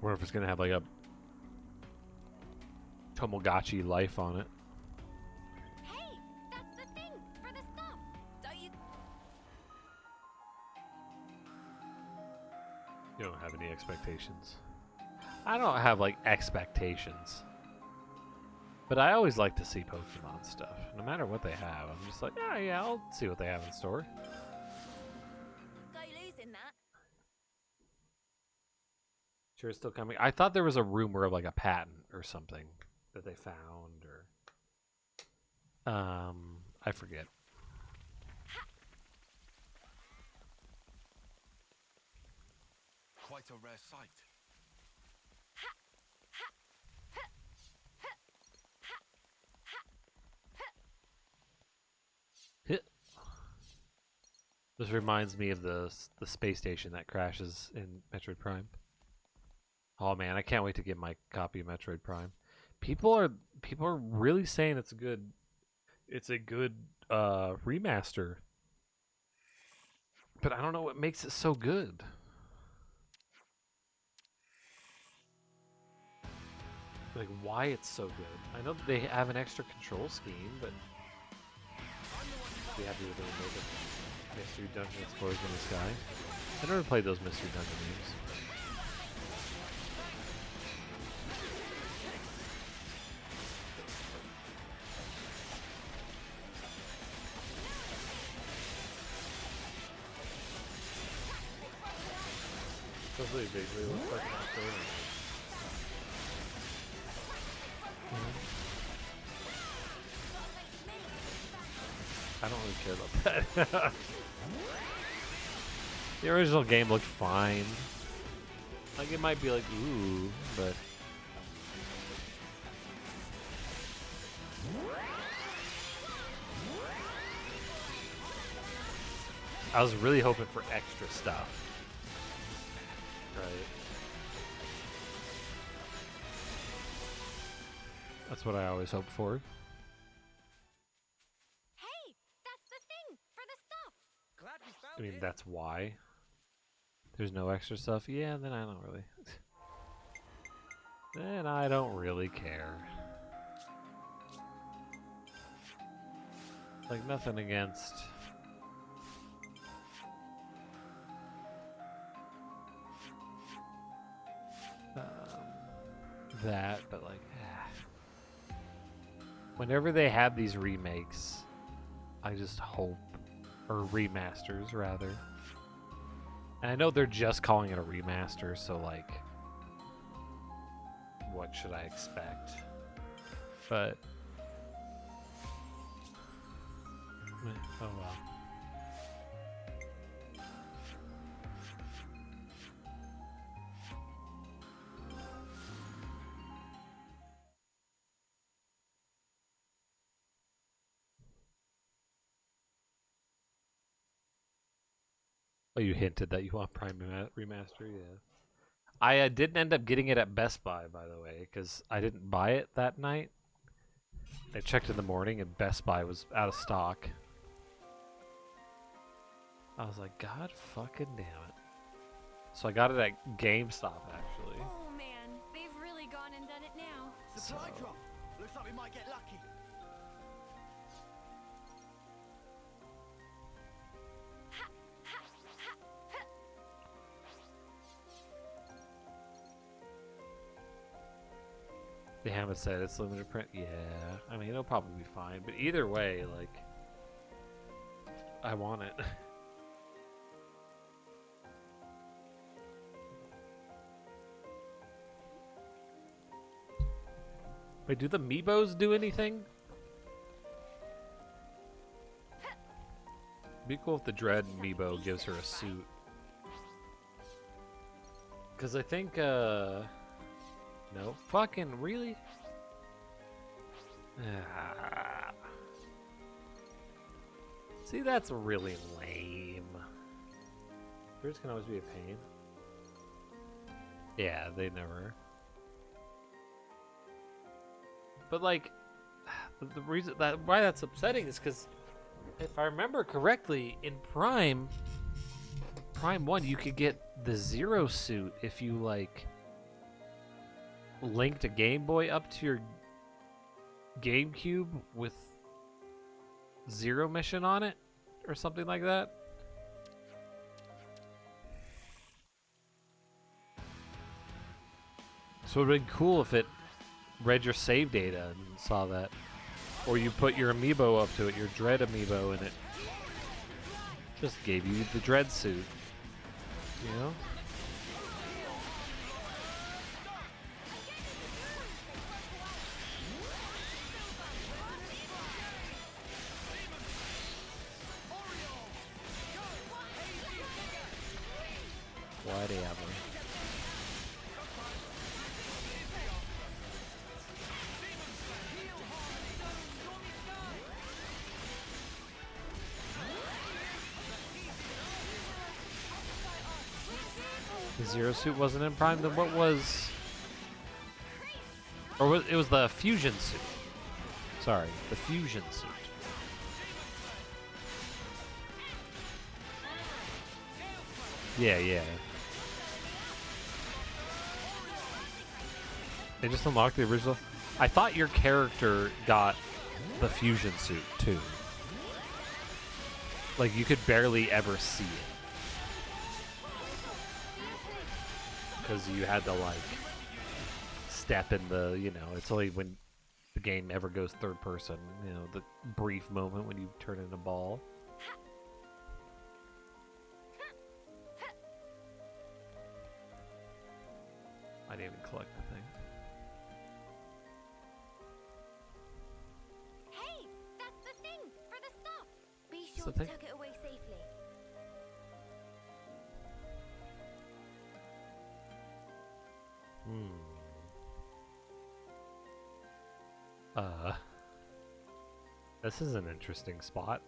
wonder if it's gonna have like a Tomogachi life on it. Hey, that's the thing for the stuff. Don't you? You don't have any expectations. I don't have like expectations. But I always like to see Pokemon stuff. No matter what they have. I'm just like, oh yeah, I'll see what they have in store. Go losing that. Sure it's still coming. I thought there was a rumor of like a patent or something that they found or I forget. Quite a rare sight. This reminds me of the space station that crashes in Metroid Prime. Oh man, I can't wait to get my copy of Metroid Prime. People are really saying it's a good remaster. But I don't know what makes it so good. Like why it's so good. I know that they have an extra control scheme, but be happy with the remake of Mystery Dungeon Explorers in the Sky. I never played those Mystery Dungeon games. Especially visually, looks like an story. I don't really care about that. The original game looked fine. Like it might be like, ooh, but I was really hoping for extra stuff. Right. That's what I always hope for. Hey, that's the thing for the stuff. Glad we found I mean, it. that's why. There's no extra stuff. Yeah, then I don't really. Then I don't really care. Like nothing against. That, but like, whenever they have these remakes, I just hope, or remasters rather. And I know they're just calling it a remaster, so like, what should I expect? But, oh well. Oh, you hinted that you want Prime Remaster, yeah. I didn't end up getting it at Best Buy, by the way, because I didn't buy it that night. I checked in the morning, and Best Buy was out of stock. I was like, God fucking damn it. So I got it at GameStop, actually. Oh man, they've really gone and done it now. Supply drop. Looks like we might get lucky. They haven't said it's limited print. Yeah, I mean, it'll probably be fine. But either way, like, I want it. Wait, do the Meebos do anything? Be cool if the Dread Meebo gives her a suit. Because I think, no. Fucking, really? See, that's really lame. Birds can always be a pain. Yeah, they never. But like, the reason that why that's upsetting is because if I remember correctly, in Prime 1, you could get the Zero suit if you like linked a Game Boy up to your GameCube with Zero Mission on it or something like that. So it would have been cool if it read your save data and saw that. Or you put your amiibo up to it, your Dread amiibo, and it just gave you the Dread suit. You know? Whatever. The Zero suit wasn't in Prime, then what was... Or was, it was the Fusion suit. Sorry, the Fusion suit. Yeah, yeah. They just unlocked the original. I thought your character got the Fusion suit too. Like you could barely ever see it. Because you had to like step in the, you know, it's only when the game ever goes third person, you know, the brief moment when you turn in a ball. I didn't even collect the thing. Hey, that's the thing for the stuff. Be What's sure the to thing? tuck it away safely. This is an interesting spot.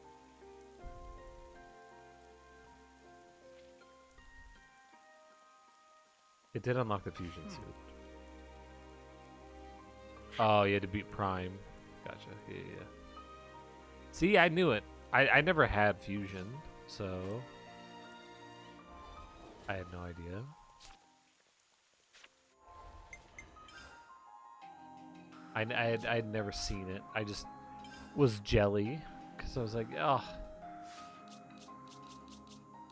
It did unlock the Fusion suit. Oh, you had to beat Prime. Gotcha. Yeah, yeah. See, I knew it. I never had Fusion, so I had no idea. I'd never seen it. I just was jelly because I was like, oh,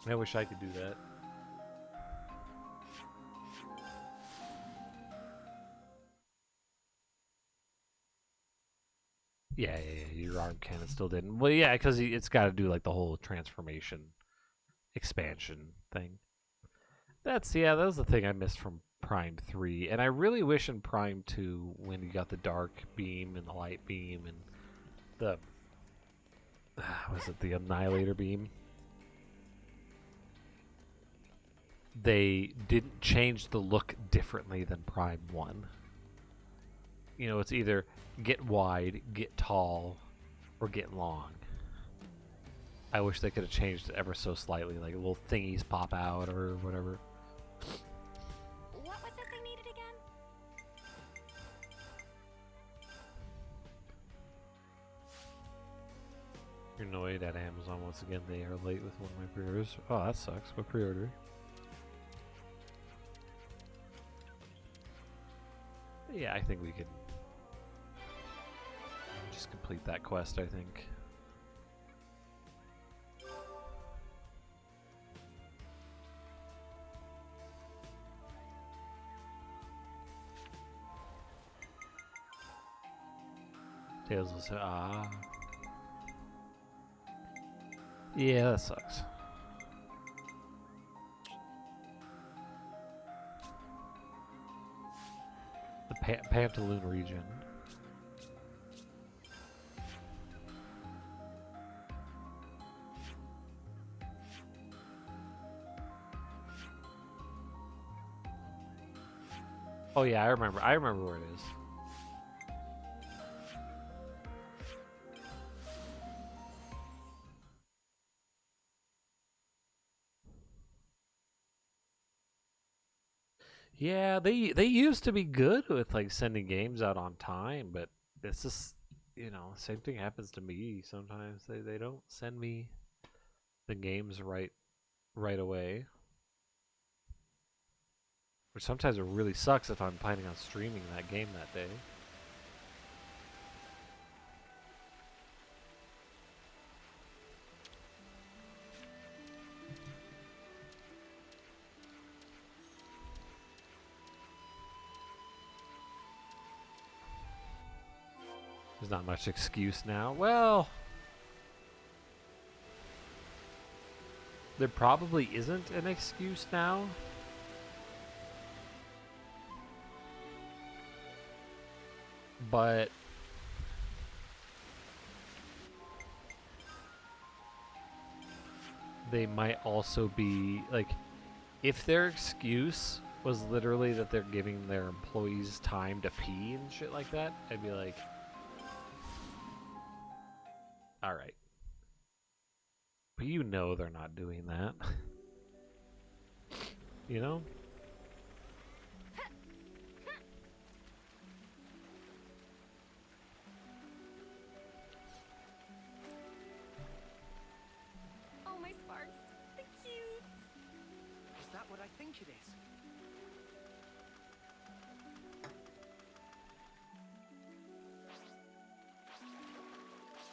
I wish I could do that. Yeah, your arm cannon still didn't. Well, yeah, because it's got to do like the whole transformation expansion thing. That was the thing I missed from Prime 3. And I really wish in Prime 2, when you got the dark beam and the light beam and the... was it the Annihilator beam? They didn't change the look differently than Prime 1. You know, it's either get wide, get tall, or get long. I wish they could have changed it ever so slightly, like little thingies pop out or whatever. What was it they needed again? You're annoyed at Amazon once again. They are late with one of my pre-orders. Oh, that sucks. What pre-order? Yeah, I think we could just complete that quest, I think. Tails will say, ah. Yeah, that sucks. The Pantaloon region. Oh yeah, I remember where it is. Yeah, they used to be good with like sending games out on time, but it's just, you know, same thing happens to me sometimes. They don't send me the games right away. Which sometimes it really sucks if I'm planning on streaming that game that day. There's not much excuse now. Well, there probably isn't an excuse now. But they might also be like, if their excuse was literally that they're giving their employees time to pee and shit like that, I'd be like, all right. But you know they're not doing that. You know? Oh, my Sparks. The cute. Is that what I think it is?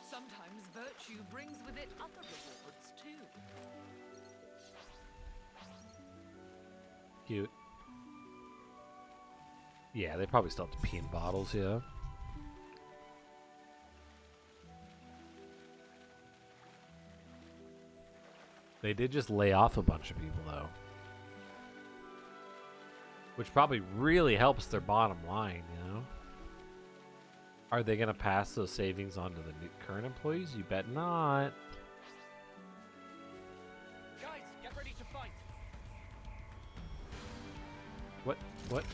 Sometimes virtue brings with it other rewards, too. Cute. Yeah, they probably still have to pee in bottles, yeah. They did just lay off a bunch of people, though. Which probably really helps their bottom line, you know? Are they going to pass those savings on to the current employees? You bet not. Guys, get ready to fight. What? What?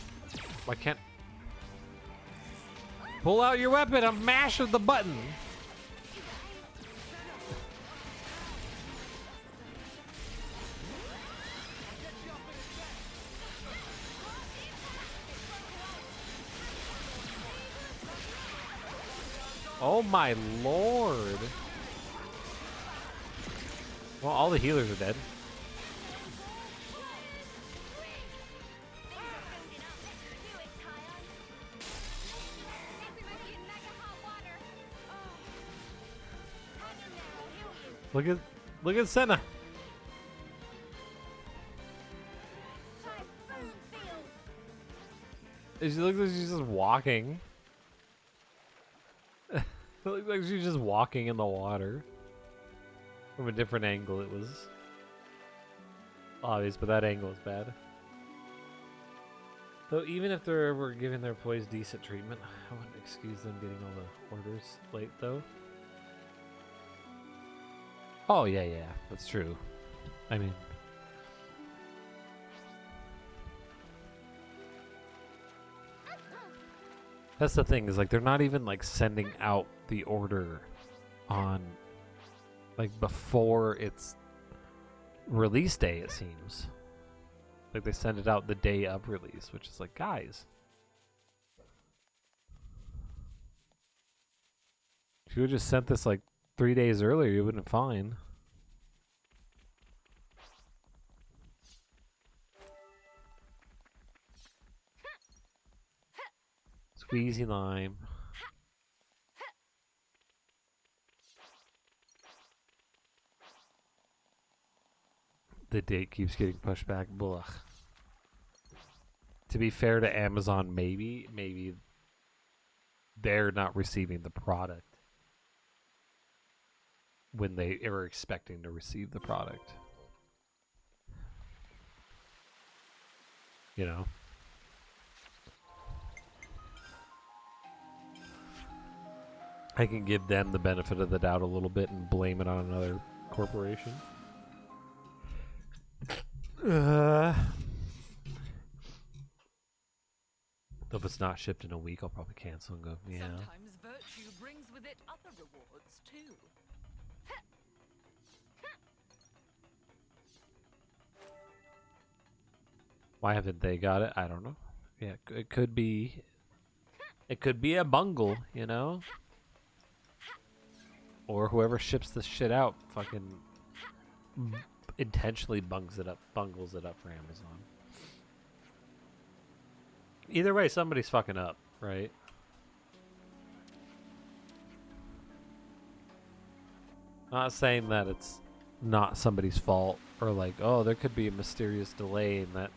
Why can't... Pull out your weapon! I'm mashing the button! Oh my lord! Well, all the healers are dead. Look at Senna. She looks like she's just walking. It looks like she's just walking in the water. From a different angle it was obvious, but that angle is bad. So even if they're ever giving their employees decent treatment, I wouldn't excuse them getting all the orders late though. Oh yeah, that's true. I mean, that's the thing, is like they're not even like sending out the order on like before its release day, it seems. Like they send it out the day of release, which is like, guys, if you would just sent this like 3 days earlier, you wouldn't have fine. Squeezy lime. The date keeps getting pushed back. Blah. To be fair to Amazon, maybe they're not receiving the product when they are expecting to receive the product. You know? I can give them the benefit of the doubt a little bit and blame it on another corporation. If it's not shipped in a week, I'll probably cancel and go, yeah. Sometimes virtue brings with it other rewards, too. Why haven't they got it? I don't know. Yeah, it could be. It could be a bungle, you know? Or whoever ships this shit out fucking intentionally bungles it up for Amazon. Either way, somebody's fucking up, right? Not saying that it's not somebody's fault or like, oh, there could be a mysterious delay and that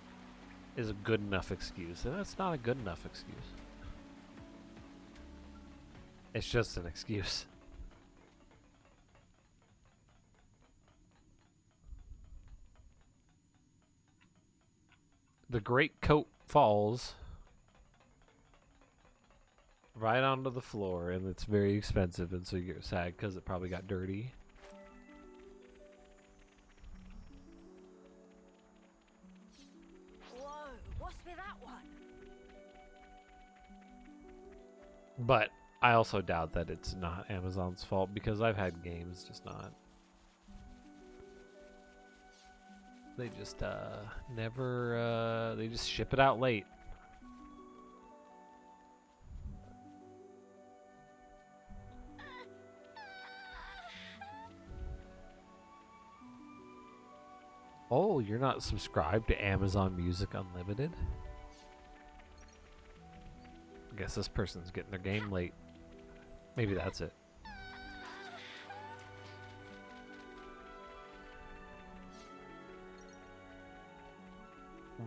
is a good enough excuse. And that's not a good enough excuse. It's just an excuse. The great coat falls right onto the floor, and it's very expensive, and so you get sad because it probably got dirty. Whoa, what's with that one? But I also doubt that it's not Amazon's fault because I've had games just not. They just never they just ship it out late. Oh, you're not subscribed to Amazon Music Unlimited? I guess this person's getting their game late. Maybe that's it.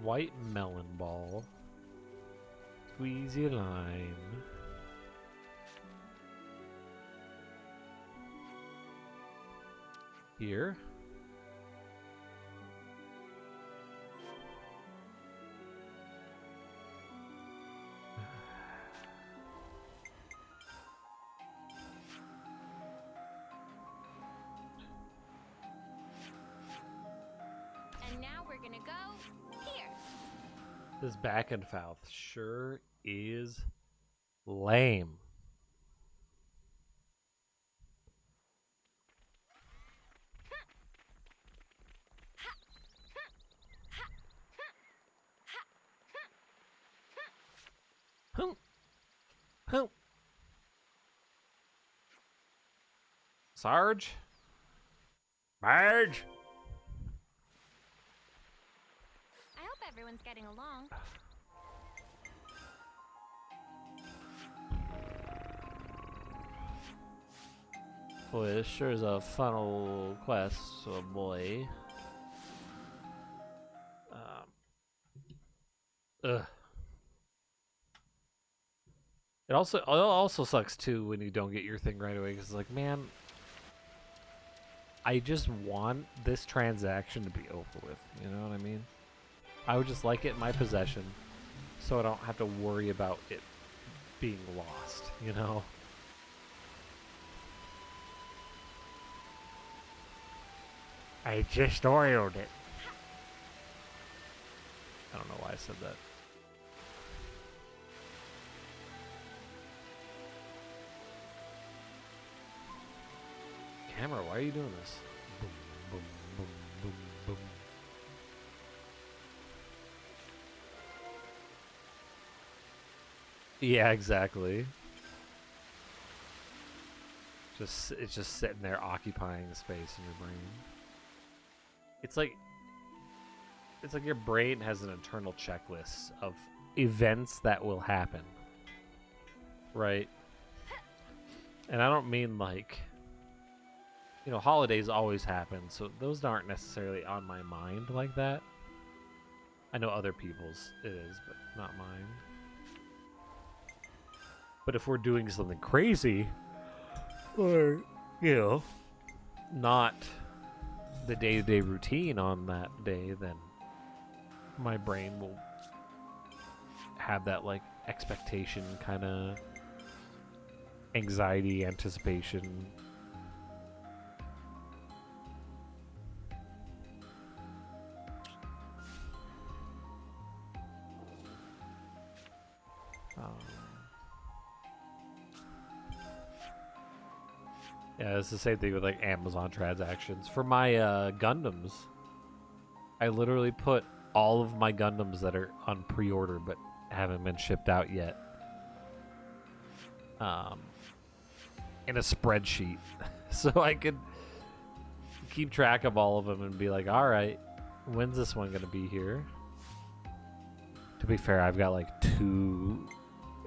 White melon ball. Squeezy lime. Here. And now we're gonna go here. This back and forth sure is lame. Hum. Hum. Sarge? Marge? I hope everyone's getting along. Boy, this sure is a fun old quest, oh boy. Ugh. It also sucks too when you don't get your thing right away because like, man, I just want this transaction to be over with. You know what I mean? I would just like it in my possession, so I don't have to worry about it being lost. You know? I just oiled it. I don't know why I said that. Camera, why are you doing this? Boom, boom, boom, boom, boom. Yeah, exactly. It's just sitting there occupying the space in your brain. It's like your brain has an internal checklist of events that will happen. Right? And I don't mean like, you know, holidays always happen, so those aren't necessarily on my mind like that. I know other people's it is, but not mine. But if we're doing something crazy, or, you know, not the day-to-day routine on that day, then my brain will have that, like, expectation kind of anxiety, anticipation. Yeah, it's the same thing with like Amazon transactions. For my Gundams, I literally put all of my Gundams that are on pre-order but haven't been shipped out yet in a spreadsheet. So I could keep track of all of them and be like, all right, when's this one going to be here? To be fair, I've got like 2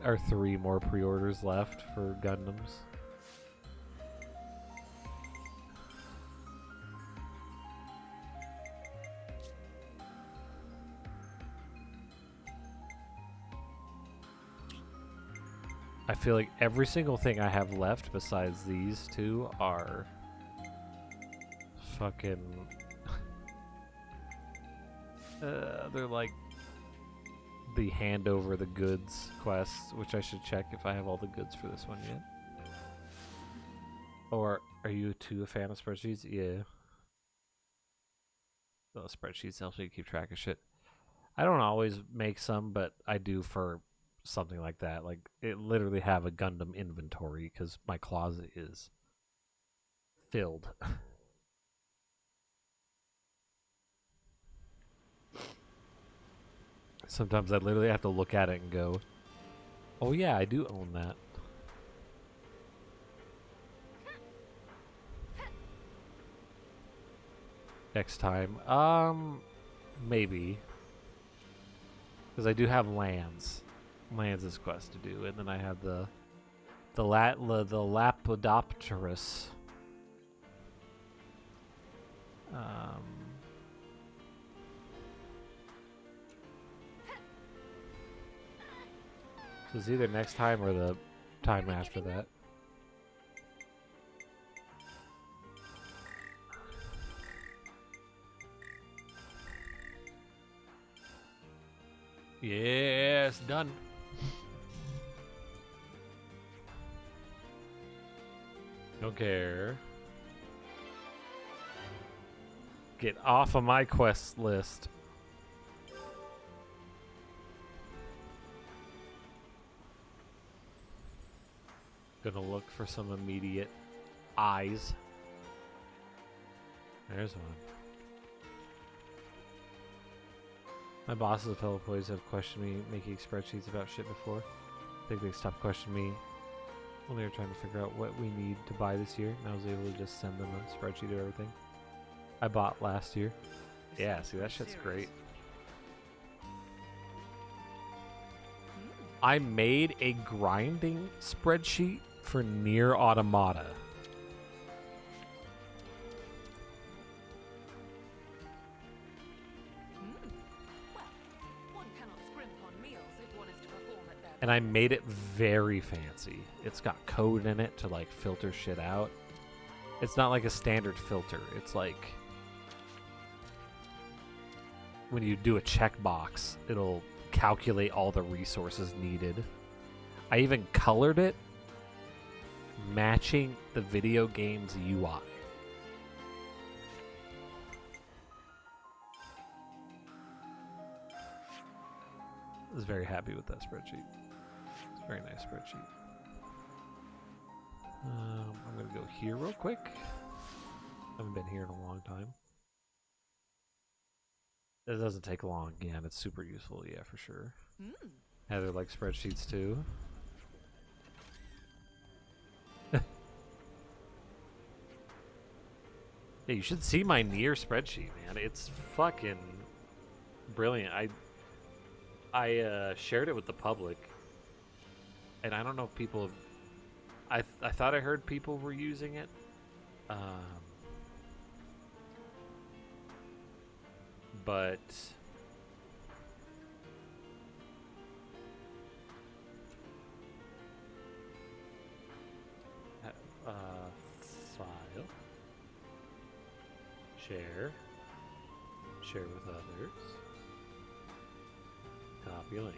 or 3 more pre-orders left for Gundams. I feel like every single thing I have left besides these 2 are fucking they're like the hand over the goods quests, which I should check if I have all the goods for this one yet. Or are you too a fan of spreadsheets? Yeah. The spreadsheets helps me keep track of shit. I don't always make some, but I do for something like that. Like, it literally have a Gundam inventory because my closet is filled. Sometimes I literally have to look at it and go, oh yeah, I do own that. Next time. Maybe. Because I do have lands. Lands' quest to do. And then I have the Lapidopterus. So it's either next time or the time after that. Yes, done. Don't care. Get off of my quest list. Gonna look for some immediate eyes. There's one. My bosses and fellow employees have questioned me making spreadsheets about shit before. I think they stopped questioning me when they were trying to figure out what we need to buy this year, and I was able to just send them a spreadsheet of everything I bought last year. Yeah, see, that shit's great. I made a grinding spreadsheet for Nier Automata. And I made it very fancy. It's got code in it to like filter shit out. It's not like a standard filter. It's like when you do a checkbox, it'll calculate all the resources needed. I even colored it matching the video game's UI. I was very happy with that spreadsheet. It's a very nice spreadsheet. I'm going to go here real quick. Haven't been here in a long time. It doesn't take long. Yeah, and it's super useful. Yeah, for sure. Heather likes spreadsheets too. Yeah, you should see my Nier spreadsheet, man. It's fucking brilliant. I shared it with the public, and I don't know if people have, I thought I heard people were using it. But file, share with others, copy link.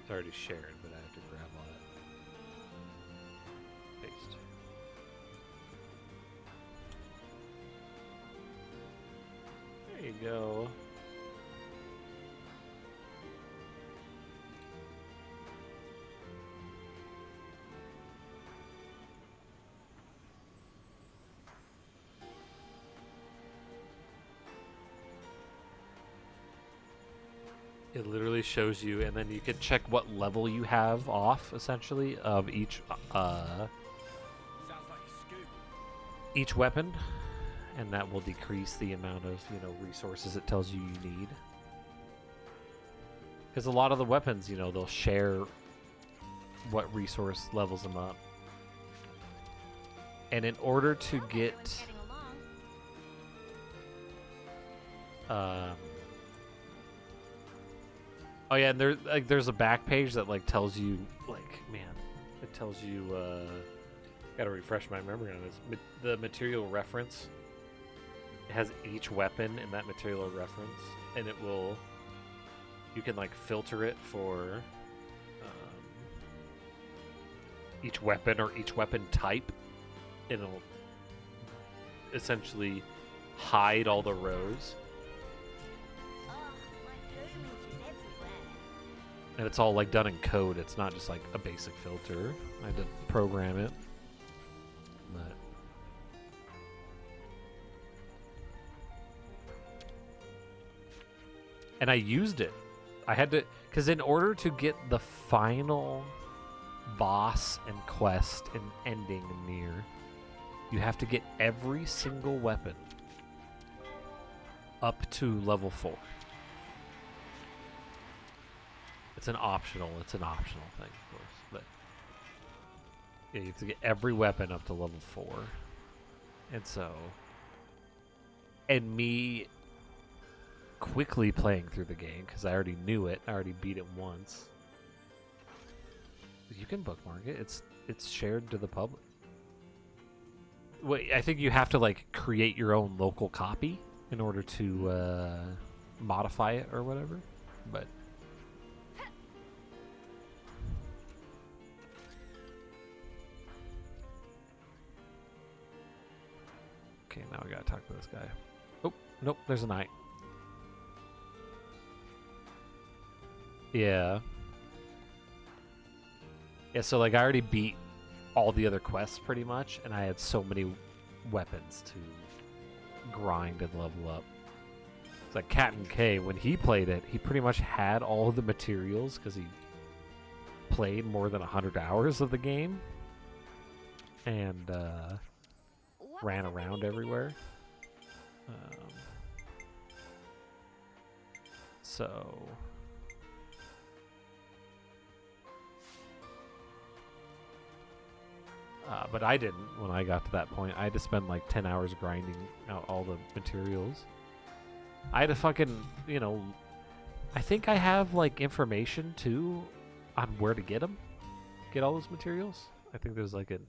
It's already shared, but I have to grab all that. Paste. There you go. It literally shows you, and then you can check what level you have off, essentially, of each each weapon, and that will decrease the amount of resources it tells you you need. Because a lot of the weapons, you know, they'll share what resource levels them up. And in order to Hope get... everyone's getting along. Oh yeah, and there's a back page that like tells you, like, man, it tells you, gotta refresh my memory on this. The material reference. It has each weapon in that material reference, and it will, you can like filter it for each weapon or each weapon type. It'll essentially hide all the rows. And it's all like done in code. It's not just like a basic filter. I had to program it. But and I used it. I had to, because in order to get the final boss and quest and ending near, you have to get every single weapon up to level 4. It's an optional thing, of course, but yeah, you have to get every weapon up to level 4. And so, and me quickly playing through the game, because I already knew it, I already beat it once. You can bookmark it, it's shared to the public. Wait, I think you have to like create your own local copy in order to modify it or whatever, but okay, now we gotta talk to this guy. Oh, nope, there's an eye. Yeah. Yeah, so like I already beat all the other quests pretty much, and I had so many weapons to grind and level up. It's like Captain K, when he played it, he pretty much had all of the materials because he played more than 100 hours of the game. And ran around everywhere. So but I didn't when I got to that point. I had to spend like 10 hours grinding out all the materials. I had to fucking, you know, I think I have like information too on where to get them. Get all those materials. I think there's like a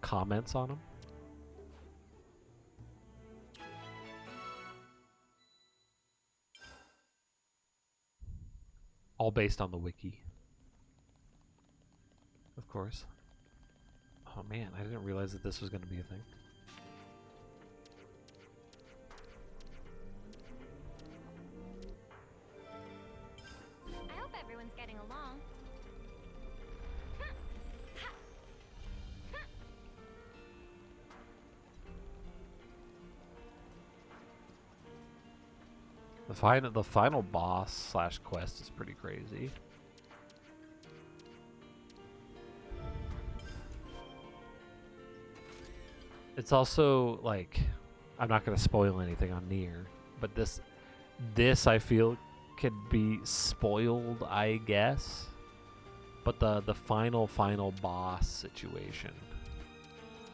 comments on them. All based on the wiki. Of course. Oh man, I didn't realize that this was going to be a thing. I hope everyone's getting along. The final boss / quest is pretty crazy. It's also like, I'm not gonna spoil anything on Nier, but this I feel could be spoiled, I guess. But the final boss situation,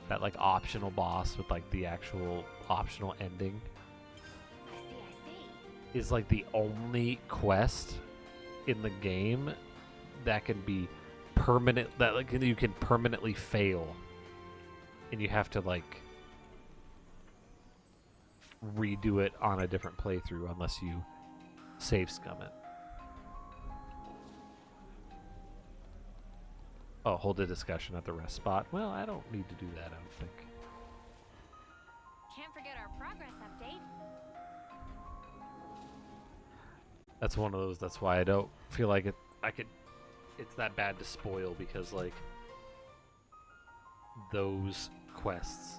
that like optional boss with like the actual optional ending, is like the only quest in the game that can be permanent, that like you can permanently fail, and you have to like redo it on a different playthrough unless you save scum it. Oh, hold a discussion at the rest spot. Well, I don't need to do that, I don't think. Can't forget our progress update. That's one of those, that's why I don't feel like it's that bad to spoil, because like those quests